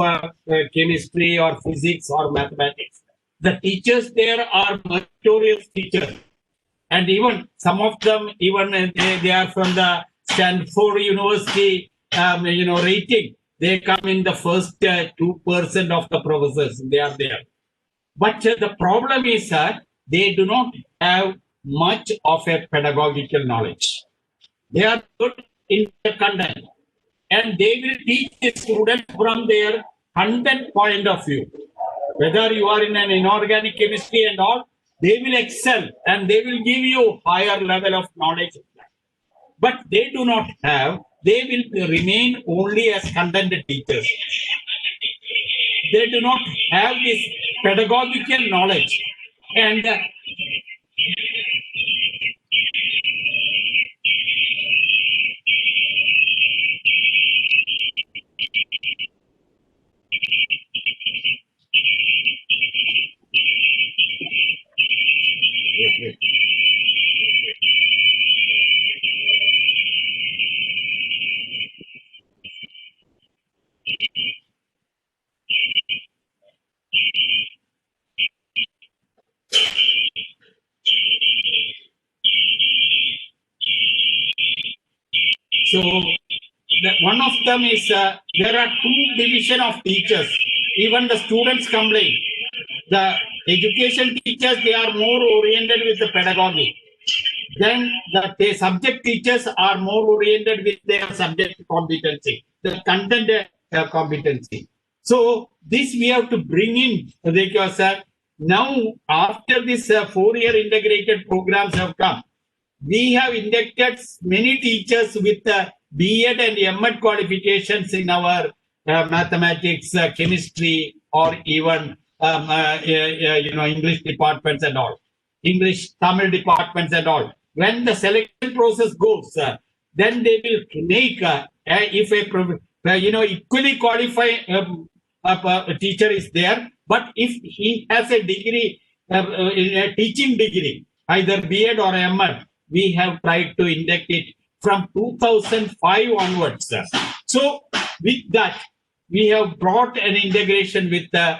Speaker 3: chemistry or physics or mathematics, the teachers there are meritorious teachers. And even some of them, they are from the Stanford University, rating. They come in the first 2% of the professors. They are there. But the problem is that they do not have much of a pedagogical knowledge. They are good in the content, and they will teach the students from their content point of view. Whether you are in an inorganic chemistry and all, they will excel and they will give you higher level of knowledge. But they do not have, they will remain only as content teachers. They do not have this pedagogical knowledge. And so one of them is there are two division of teachers. Even the students complain. The education teachers, they are more oriented with the pedagogy. Then the subject teachers are more oriented with their subject competency, the content competency. So this we have to bring in, because now after this 4-year integrated programs have come, we have inducted many teachers with B.Ed and M.Ed qualifications in our mathematics, chemistry, or even English departments and all, English, Tamil departments and all. When the selection process goes, then they will make if a equally qualified a teacher is there, but if he has a degree, a teaching degree, either B.Ed or M.Ed, we have tried to induct it from 2005 onwards. So with that, we have brought an integration with the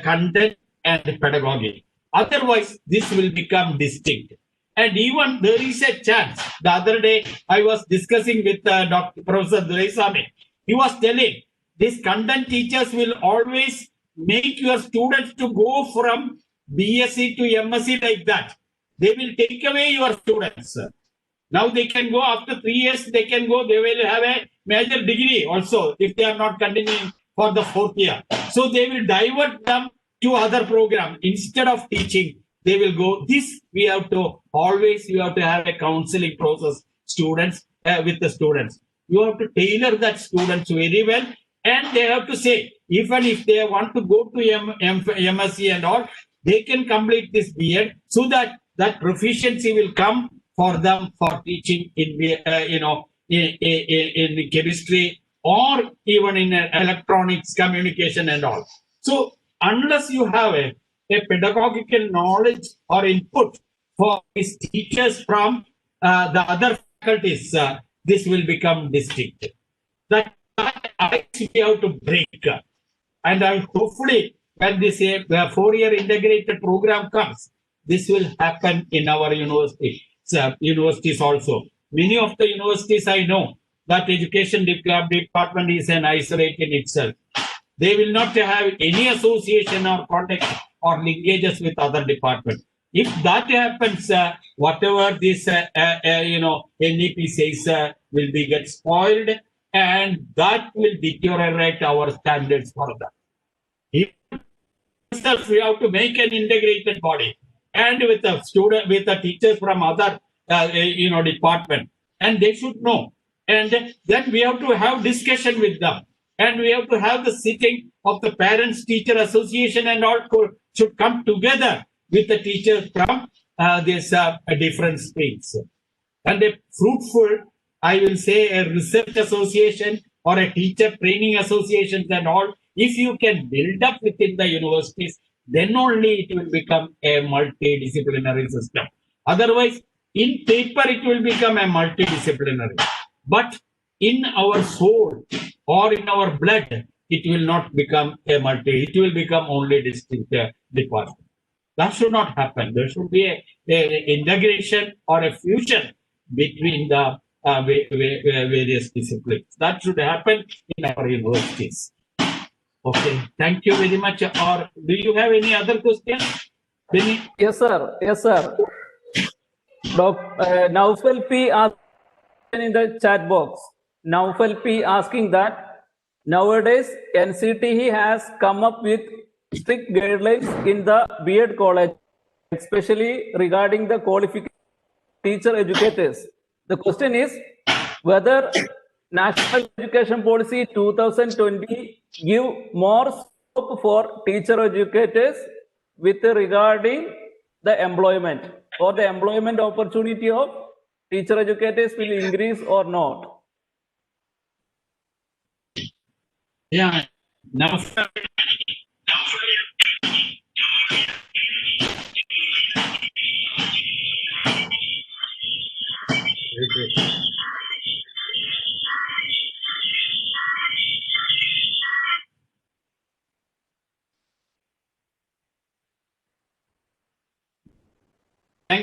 Speaker 3: content and pedagogy. Otherwise, this will become distinct. And even there is a chance. The other day, I was discussing with Dr. Professor Duraisamy. He was telling, these content teachers will always make your students to go from BSc to MSc like that. They will take away your students. Now they can go after 3 years, they can go, they will have a major degree also if they are not continuing for the 4th year. So they will divert them to other program. Instead of teaching, they will go. This we have to always, you have to have a counseling process students with the students. You have to tailor that students very well, and they have to say, even if they want to go to MSc and all, they can complete this B.Ed so that that proficiency will come for them for teaching in in chemistry or even in electronics, communication and all. So unless you have a pedagogical knowledge or input for these teachers from the other faculties, this will become distinct. That we have to break. And hopefully when this 4-year integrated program comes, this will happen in our universities also. Many of the universities I know that education department is an isolate in itself. They will not have any association or contact or linkages with other departments. If that happens, whatever this NEP says will be get spoiled, and that will deteriorate our standards further. Itself, we have to make an integrated body, and with the student, with the teachers from other department, and they should know. And then we have to have discussion with them, and we have to have the sitting of the parents teacher association and all should come together with the teachers from these different streams. And a fruitful, I will say, a research association or a teacher training associations and all, if you can build up within the universities, then only it will become a multidisciplinary system. Otherwise, in paper, it will become a multidisciplinary. But in our soul or in our blood, it will not become a it will become only distinct department. That should not happen. There should be a integration or a fusion between the various disciplines. That should happen in our universities. Okay, thank you very much. Or do you have any other questions? Benny?
Speaker 1: Yes, sir. Yes, sir. Naufal P asked in the chat box. Naufal P asking that nowadays NCTE has come up with strict guidelines in the B.Ed college, especially regarding the qualification teacher educators. The question is whether National Education Policy 2020 give more scope for teacher educators with regarding the employment, or the employment opportunity of teacher educators will increase or not.
Speaker 3: Yeah. Now, thank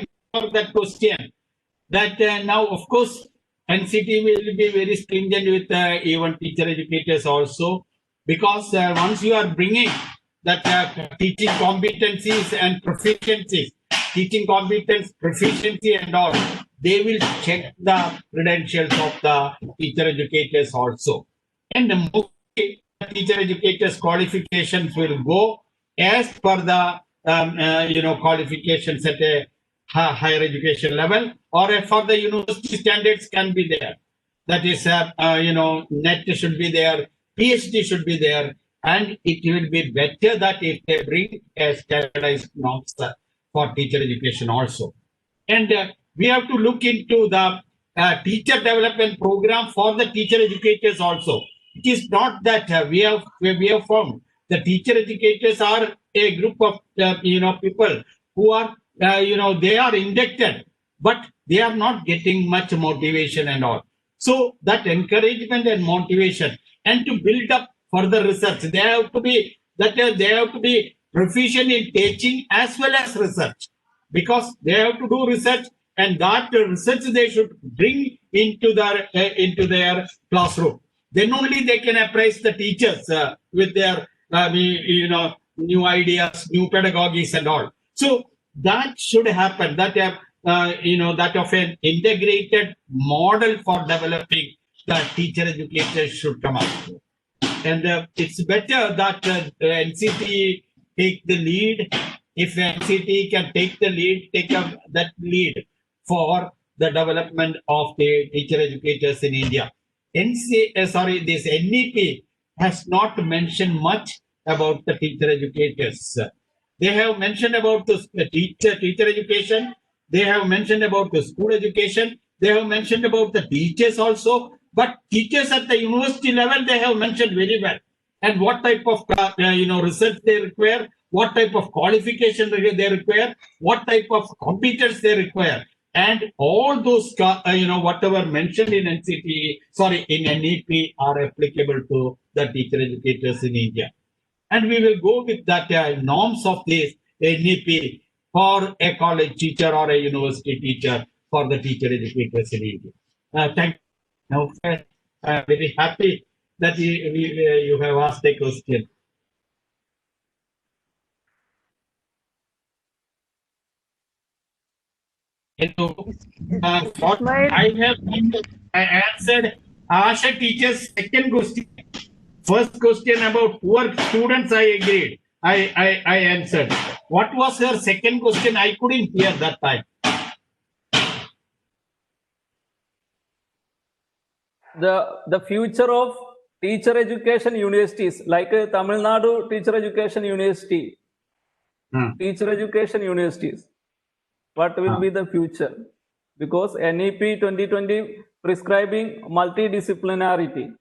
Speaker 3: you for that question. That now, of course, NCT will be very stringent with even teacher educators also, because once you are bringing that teaching competencies and proficiencies, teaching competence, proficiency and all, they will check the credentials of the teacher educators also. And teacher educators qualifications will go as per the qualifications at a higher education level, or for the university standards can be there. That is, NET should be there, PhD should be there, and it will be better that if they bring a standardized norms for teacher education also. And we have to look into the teacher development program for the teacher educators also. It is not that we have formed. The teacher educators are a group of people who are they are inducted, but they are not getting much motivation and all. So that encouragement and motivation, and to build up further research, they have to be proficient in teaching as well as research, because they have to do research, and that research they should bring into their classroom. Then only they can appraise the teachers with their new ideas, new pedagogies and all. So that should happen. That that of an integrated model for developing the teacher educators should come up. And it's better that NCT take the lead. If NCT can take the lead, take up that lead for the development of the teacher educators in India. This NEP has not mentioned much about the teacher educators. They have mentioned about the teacher education. They have mentioned about the school education. They have mentioned about the teachers also. But teachers at the university level, they have mentioned very well. And what type of research they require, what type of qualification they require, what type of competence they require. And all those, whatever mentioned in NEP are applicable to the teacher educators in India. And we will go with that norms of this NEP for a college teacher or a university teacher for the teacher educators in India. Thank you. Now, I'm very happy that you have asked a question. I answered Asha teacher's second question. First question about poor students, I agreed. I answered. What was her second question? I couldn't hear that time.
Speaker 1: The future of teacher education universities, like Tamil Nadu Teacher Education University, teacher education universities. What will be the future? Because NEP 2020 prescribing multidisciplinarity.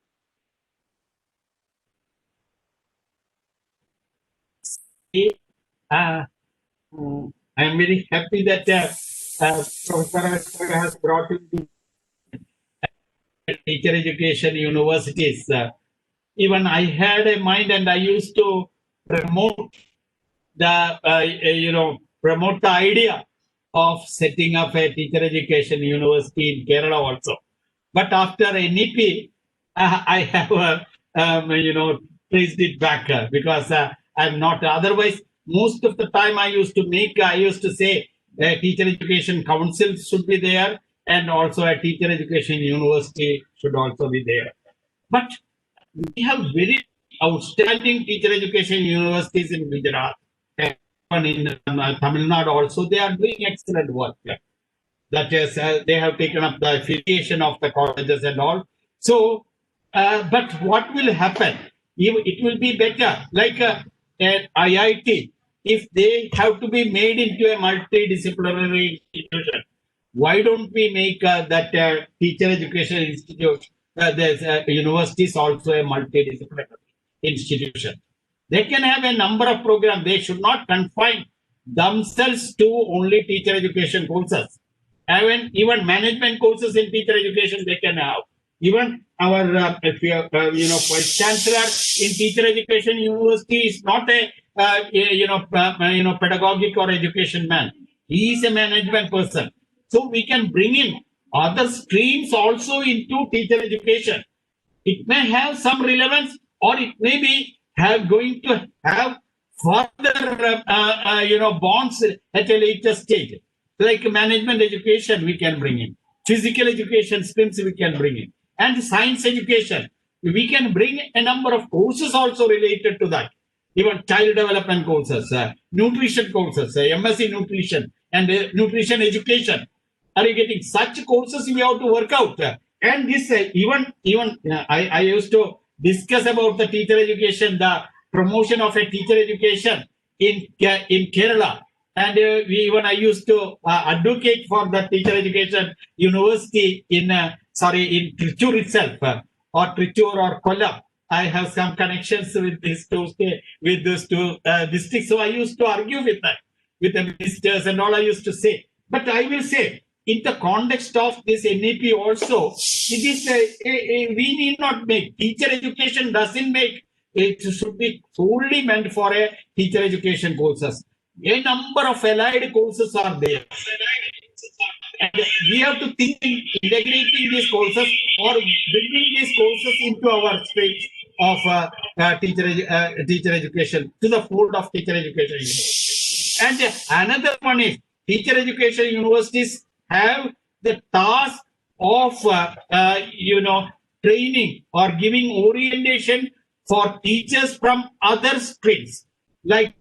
Speaker 3: I am very happy that Professor has brought in the teacher education universities. Even I had a mind, and I used to promote the idea of setting up a teacher education university in Kerala also. But after NEP, I have traced it back because I'm not. Otherwise, most of the time I used to say teacher education council should be there, and also a teacher education university should also be there. But we have very outstanding teacher education universities in Gujarat and in Tamil Nadu also. They are doing excellent work. That is, they have taken up the affiliation of the colleges and all. So, but what will happen? It will be better, like an IIT, if they have to be made into a multidisciplinary institution. Why don't we make that teacher education institute, there's universities also a multidisciplinary institution. They can have a number of programs. They should not confine themselves to only teacher education courses. Even management courses in teacher education they can have. Even our vice chancellor in teacher education university is not a pedagogic or education man. He is a management person. So we can bring in other streams also into teacher education. It may have some relevance, or it may be going to have further bonds at a later stage. Like management education we can bring in, physical education streams we can bring in, and science education. we can bring a number of courses also related to that. Even child development courses, nutrition courses, MSc nutrition and nutrition education. Are you getting such courses? We have to work out. And this I used to discuss about the teacher education, the promotion of a teacher education in Kerala. And I used to advocate for the teacher education university in Tricur itself, or Tricur or Kollam. I have some connections with these two districts, so I used to argue with that, with the ministers and all. I used to say, but I will say, in the context of this NEP also, it is we need not make teacher education doesn't make it should be solely meant for a teacher education courses. A number of allied courses are there. And we have to think in integrating these courses or bringing these courses into our space of teacher education, to the fold of teacher education. And another one is teacher education universities have the task of training or giving orientation for teachers from other streams, like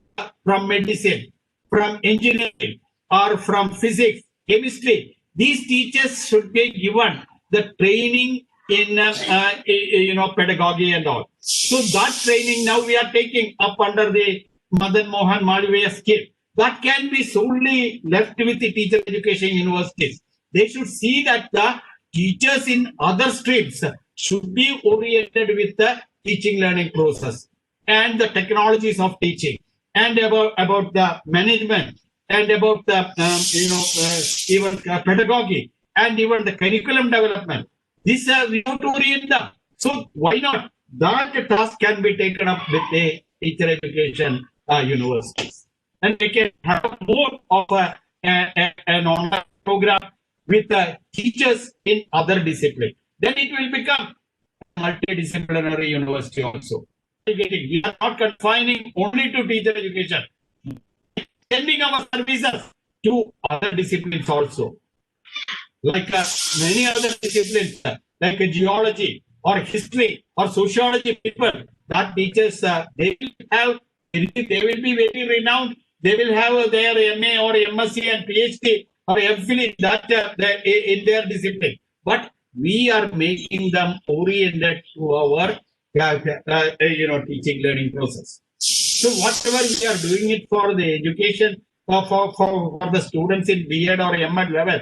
Speaker 3: from medicine, from engineering, or from physics, chemistry. These teachers should be given the training in pedagogy and all. So that training now we are taking up under the Madan Mohan Malviya scheme. That can be solely left with the teacher education universities. They should see that the teachers in other streams should be oriented with the teaching learning process and the technologies of teaching, and about the management, and about the even pedagogy, and even the curriculum development. This we have to orient them. So why not? That task can be taken up with the teacher education universities, and they can have more of an online program with teachers in other disciplines. Then it will become a multidisciplinary university also. We are not confining only to teacher education, extending our services to other disciplines also, like many other disciplines, like geology or history or sociology people. That teachers they will be very renowned. They will have their MA or MSc and PhD or MPhil in their discipline. But we are making them oriented to our teaching learning process. So whatever we are doing it for the education for the students in B.Ed or M.Ed level,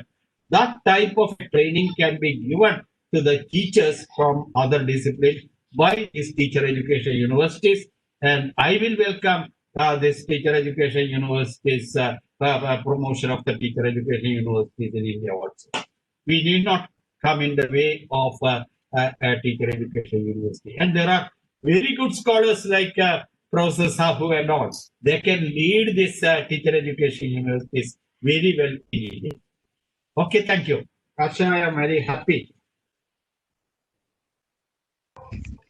Speaker 3: that type of training can be given to the teachers from other disciplines by these teacher education universities. And I will welcome this teacher education universities promotion of the teacher education universities in India also. We need not come in the way of a teacher education university. And there are very good scholars like Professor Sahu and all. They can lead this teacher education universities very well in India. Okay, thank you. Asha, I am very happy.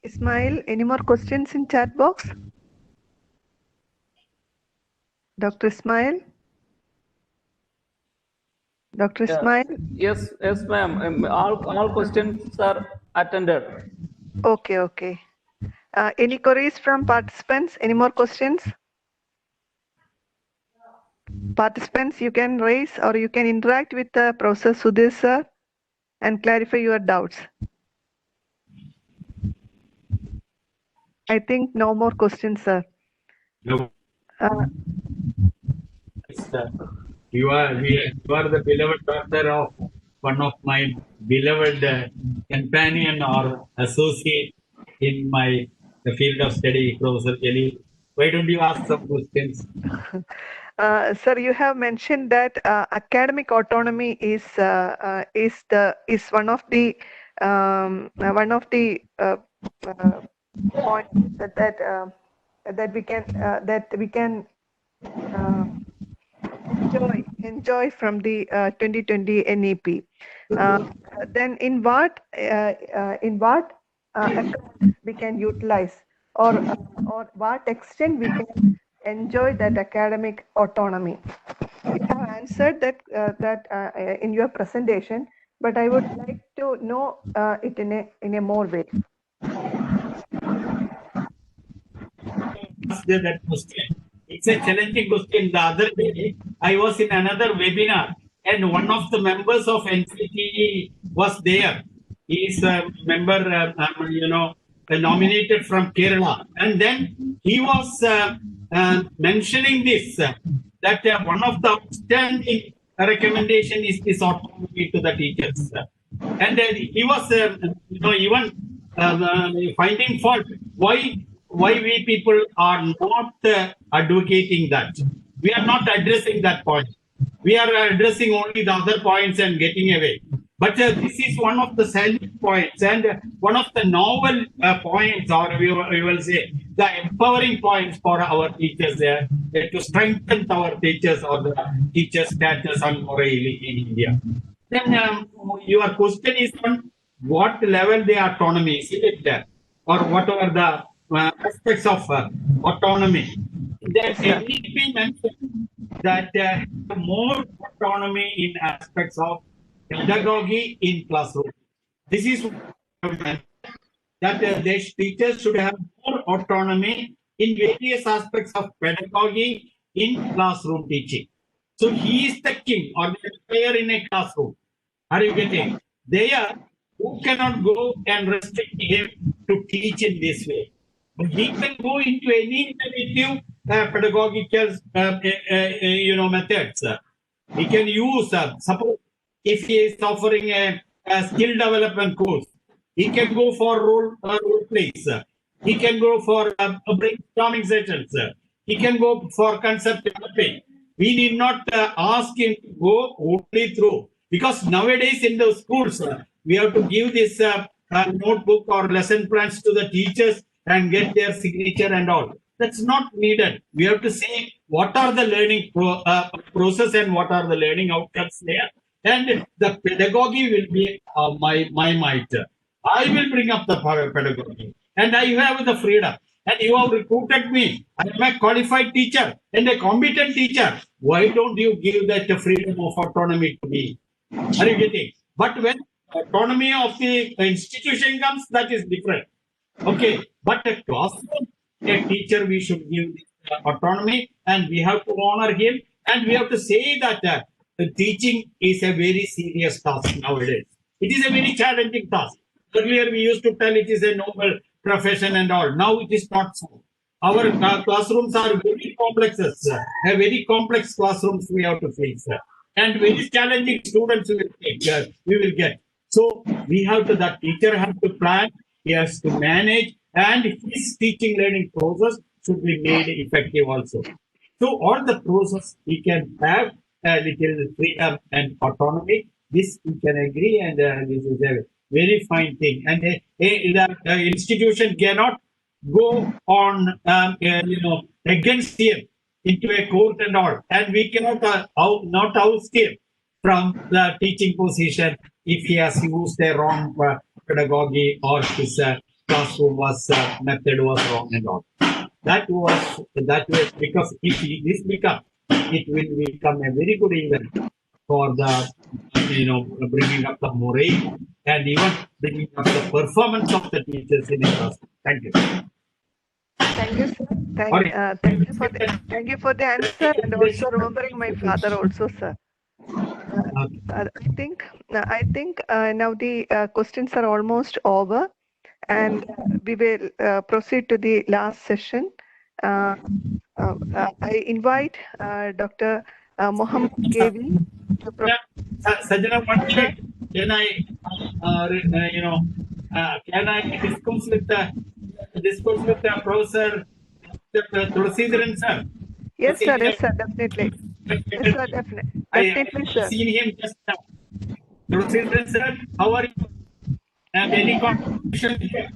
Speaker 2: Ismail, any more questions in chat box? Dr. Ismail? Dr. Ismail?
Speaker 1: Yes, ma'am. All questions are attended.
Speaker 2: Okay. Any queries from participants? Any more questions? Participants, you can raise or you can interact with Professor Sudhir sir and clarify your doubts. I think no more questions, sir.
Speaker 3: No. You are the beloved daughter of one of my beloved companion or associate in the field of study, Professor Kelly. Why don't you ask some questions?
Speaker 2: Sir, you have mentioned that academic autonomy is one of the points that we can enjoy from the 2020 NEP. Then in what we can utilize or what extent we can enjoy that academic autonomy? You have answered that in your presentation, but I would like to know it in a more way.
Speaker 3: asked that question. It's a challenging question. The other day, I was in another webinar, and one of the members of NCTE was there. He is a member, nominated from Kerala. And then he was mentioning this, that one of the outstanding recommendation is this autonomy to the teachers. And he was, even finding fault why we people are not advocating that. We are not addressing that point. We are addressing only the other points and getting away. But this is one of the salient points and one of the novel points, or we will say the empowering points for our teachers to strengthen our teachers or the teacher status and morale in India. Then your question is on what level the autonomy is it, or what are the aspects of autonomy. That NEP mentioned that more autonomy in aspects of pedagogy in classroom. This is that teachers should have more autonomy in various aspects of pedagogy in classroom teaching. So he is the king or the player in a classroom. Are you getting? There, who cannot go and restrict him to teach in this way? But he can go into any innovative pedagogical methods. He can use, suppose if he is offering a skill development course, he can go for role plays. He can go for brainstorming sessions. He can go for concept developing. We need not ask him to go only through, because nowadays in the schools, we have to give this notebook or lesson plans to the teachers and get their signature and all. That's not needed. We have to say what are the learning process and what are the learning outcomes there. And the pedagogy will be my might. I will bring up the pedagogy. And I have the freedom. And you have recruited me. I am a qualified teacher and a competent teacher. Why don't you give that freedom of autonomy to me? Are you getting? But when autonomy of the institution comes, that is different. Okay. But a classroom, a teacher, we should give autonomy, and we have to honor him, and we have to say that teaching is a very serious task nowadays. It is a very challenging task. Earlier, we used to tell it is a noble profession and all. Now it is not so. Our classrooms are very complex, very complex classrooms we have to face, and very challenging students we will get. So we have to, the teacher has to plan, he has to manage, and his teaching learning process should be made effective also. So all the process he can have a little freedom and autonomy. This we can agree, and this is a very fine thing. And the institution cannot go on, against him into a court and all. And we cannot not oust him from the teaching position if he has used a wrong pedagogy or his classroom method was wrong and all. That was because if this becomes, it will become a very good event for the bringing up the morale and even bringing up the performance of the teachers in a class. Thank you.
Speaker 2: Thank you, sir. Thank you for the answer, and also remembering my father also, sir. I think now the questions are almost over, and we will proceed to the last session. I invite Dr. Mohammed KV to
Speaker 3: Sajana, one minute. Can I discuss with the professor Tulsidaran, sir?
Speaker 2: Yes, sir. Yes, sir. Definitely. Yes, sir. Definitely. Definitely, sir.
Speaker 3: I have seen him just now. Tulsidaran, sir, how are you? And any contribution here?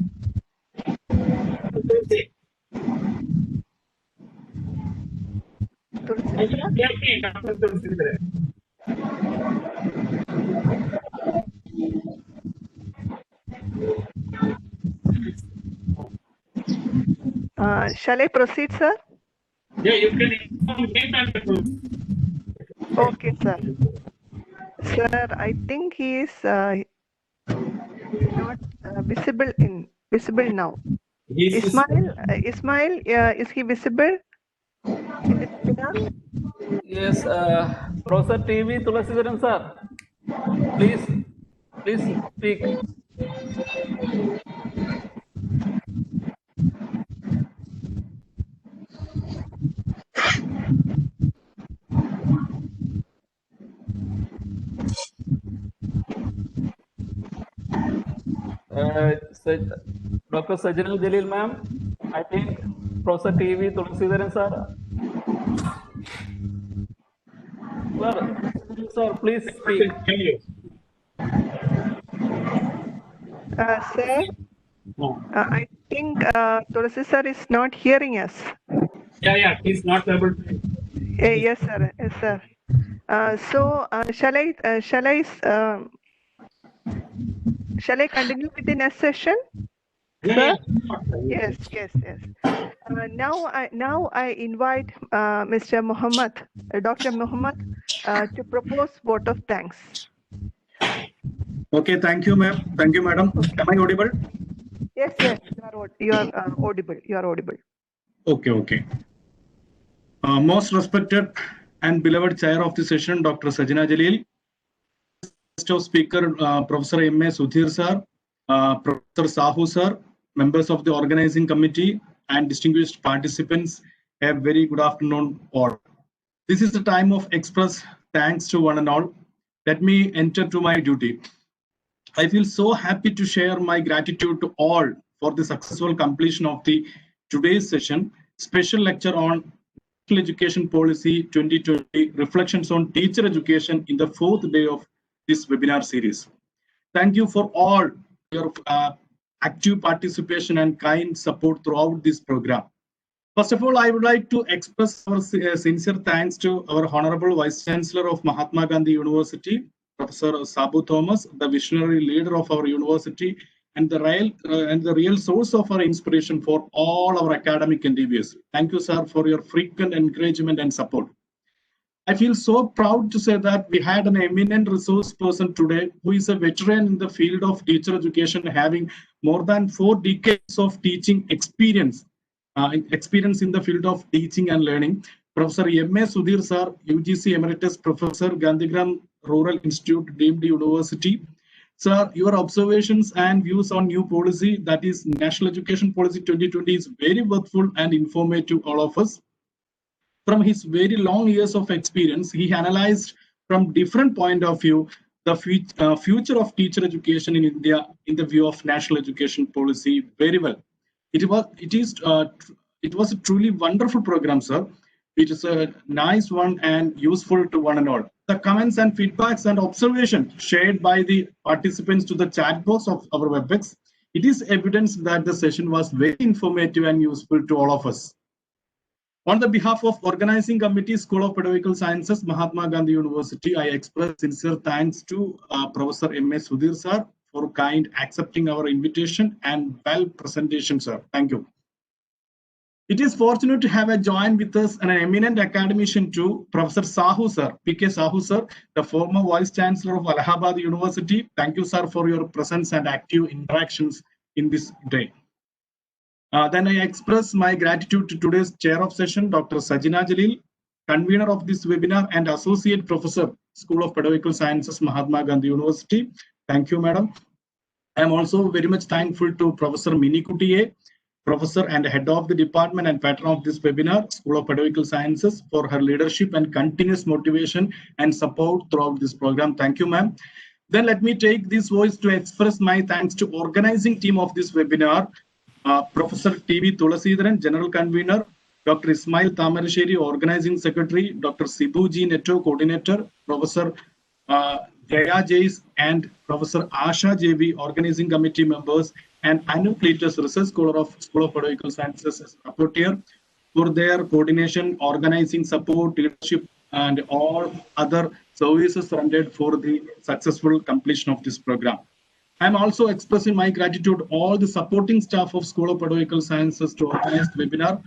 Speaker 2: Shall I proceed, sir?
Speaker 3: Yeah, you can inform him and
Speaker 2: okay, sir. Sir, I think he is not visible now. Ismail, is he visible in this webinar?
Speaker 1: Yes, Professor TV Tulasidaran sir, please speak. Dr. Sajjanal Jalil ma'am, I think Professor TV Tulasidaran sir. Sir, please speak.
Speaker 2: Sir, I think Tulasi sir is not hearing us.
Speaker 3: Yeah, he's not able to.
Speaker 2: Yes, sir. Yes, sir. Shall I continue with the next session? Sir? Yes. Now I invite Mr. Muhammad, Dr. Muhammad, to propose vote of thanks.
Speaker 6: Okay, thank you, ma'am. Thank you, madam. Am I audible?
Speaker 2: Yes, you are audible. You are audible.
Speaker 6: Okay. Most respected and beloved chair of the session, Dr. Sajjanal Jalil, guest speaker, Professor M.A. Sudhir sir, Professor Sahu sir, members of the organizing committee, and distinguished participants, a very good afternoon all. This is the time of express thanks to one and all. Let me enter to my duty. I feel so happy to share my gratitude to all for the successful completion of the today's session, special lecture on National Education Policy 2020, Reflections on Teacher Education in the 4th day of this webinar series. Thank you for all your active participation and kind support throughout this program. First of all, I would like to express our sincere thanks to our Honorable Vice Chancellor of Mahatma Gandhi University, Professor Sabu Thomas, the visionary leader of our university, and the real source of our inspiration for all our academic endeavors. Thank you, sir, for your frequent encouragement and support. I feel so proud to say that we had an eminent resource person today who is a veteran in the field of teacher education, having more than 4 decades of teaching experience in the field of teaching and learning. Professor M.A. Sudhir sir, UGC Emeritus Professor, Gandhigram Rural Institute, Deemed University. Sir, your observations and views on new policy, that is National Education Policy 2020, is very worthwhile and informative to all of us. From his very long years of experience, he analyzed from different point of view the future of teacher education in India in the view of National Education Policy very well. It was a truly wonderful program, sir. It is a nice one and useful to one and all. The comments and feedbacks and observations shared by the participants to the chat box of our WebEx, it is evidence that the session was very informative and useful to all of us. On the behalf of Organizing Committee, School of Pedagogical Sciences, Mahatma Gandhi University, I express sincere thanks to Professor M.A. Sudhir sir for kind accepting our invitation and well presentation, sir. Thank you. It is fortunate to have joined with us an eminent academician too, Professor Sahu sir, P.K. Sahu sir, the former Vice Chancellor of Allahabad University. Thank you, sir, for your presence and active interactions in this day. Then I express my gratitude to today's chair of session, Dr. Sajjanal Jalil, convener of this webinar and associate professor, School of Pedagogical Sciences, Mahatma Gandhi University. Thank you, madam. I am also very much thankful to Professor Minikuti A, professor and head of the department and patron of this webinar, School of Pedagogical Sciences, for her leadership and continuous motivation and support throughout this program. Thank you, ma'am. Then let me take this voice to express my thanks to organizing team of this webinar, Professor TV Tulasidaran, General Convener, Dr. Ismail Tamarasheri, Organizing Secretary, Dr. Sibu G. Netto, Coordinator, Professor Jaya Jays and Professor Asha JV, Organizing Committee members, and Anu Cletus, Research Scholar of School of Pedagogical Sciences as rapporteur, for their coordination, organizing support, leadership, and all other services rendered for the successful completion of this program. I am also expressing my gratitude to all the supporting staff of School of Pedagogical Sciences to organize the webinar.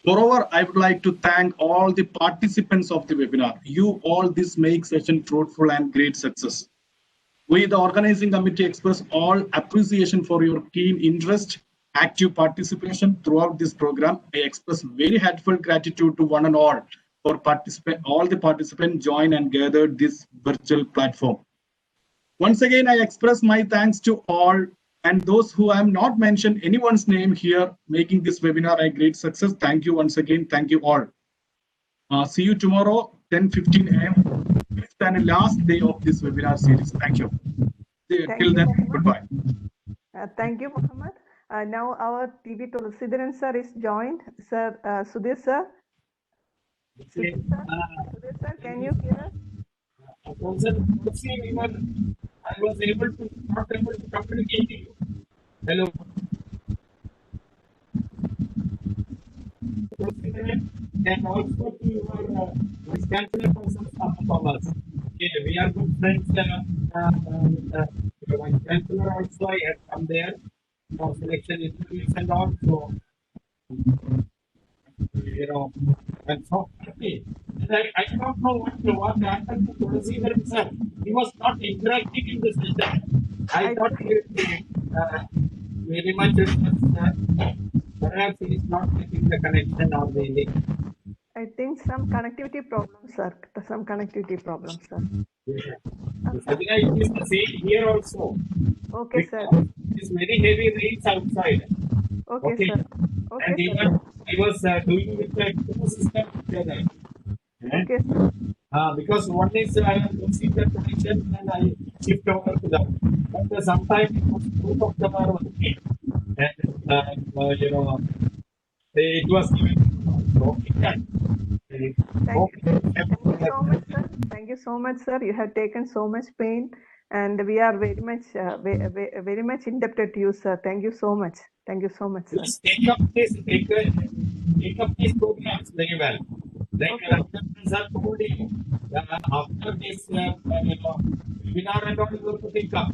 Speaker 6: Moreover, I would like to thank all the participants of the webinar. You all this makes session fruitful and great success. We, the organizing committee, express all appreciation for your keen interest active participation throughout this program. I express very heartfelt gratitude to one and all for all the participants joined and gathered this virtual platform. Once again, I express my thanks to all and those who have not mentioned anyone's name here, making this webinar a great success. Thank you once again. Thank you all. See you tomorrow, 10:15 a.m. Fifth and last day of this webinar series. Thank you. Till then, goodbye.
Speaker 2: Thank you, Muhammad. Now our TV Tulasidaran sir is joined. Sir, Sudhir sir. Sudhir sir, can you hear us?
Speaker 3: I was not able to communicate to you. Hello. And also to your vice chancellor for some staff of us. Okay, we are good friends. Your vice chancellor also I had come there for selection interviews and all. So, you know, I'm so happy. And I don't know what happened to Tulasidaran sir. He was not interacting in the session. I thought he would be very much perhaps he is not getting the connection or the link.
Speaker 2: I think some connectivity problems, sir. Some connectivity problems, sir.
Speaker 3: Yeah. It is the same here also.
Speaker 2: Okay, sir.
Speaker 3: It is very heavy rains outside.
Speaker 2: Okay, sir. Okay,
Speaker 3: and even I was doing with the two systems together.
Speaker 2: Okay, sir.
Speaker 3: Because one is I am using the connection and I shift over to them. But sometimes both of them are working. And you know, it was given. Okay.
Speaker 2: Thank you so much, sir. Thank you so much, sir. You have taken so much pain, and we are very much indebted to you, sir. Thank you so much. Thank you so much, sir.
Speaker 3: Let's take up these programs very well. Like sir told you, after this webinar and all, we will take up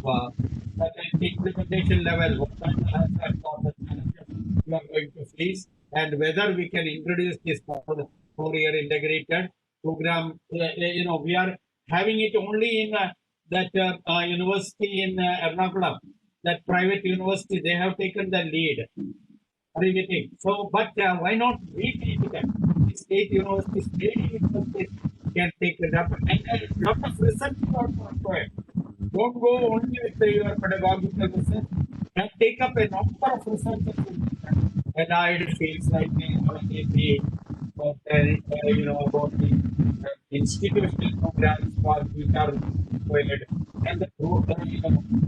Speaker 3: at the implementation level what kind of you are going to face and whether we can introduce this four-year integrated program. You know, we are having it only in that university in Ernakulam, that private university. They have taken the lead. So, but why not we take it? State universities, state universities can take it up and a lot of research is also required. Don't go only with your pedagogical research and take up a number of researchers. Allied fields like about the institutional programs for which are required and the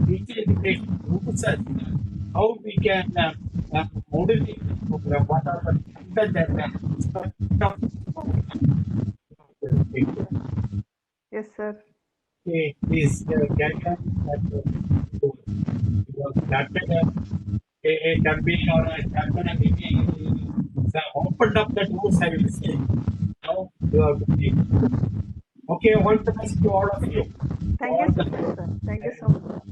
Speaker 3: teacher education research. How we can modulate this program? What are the
Speaker 2: Yes, sir.
Speaker 3: Okay, please carry on. Because a campaign or a campaign and meeting opened up the doors, I will say. Now you are doing. Okay, all the best to all of you.
Speaker 2: Thank you, sir. Thank you so much.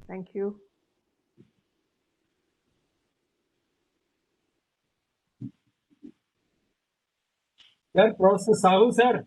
Speaker 2: Thank you.
Speaker 3: Sir, Professor Sahu, sir.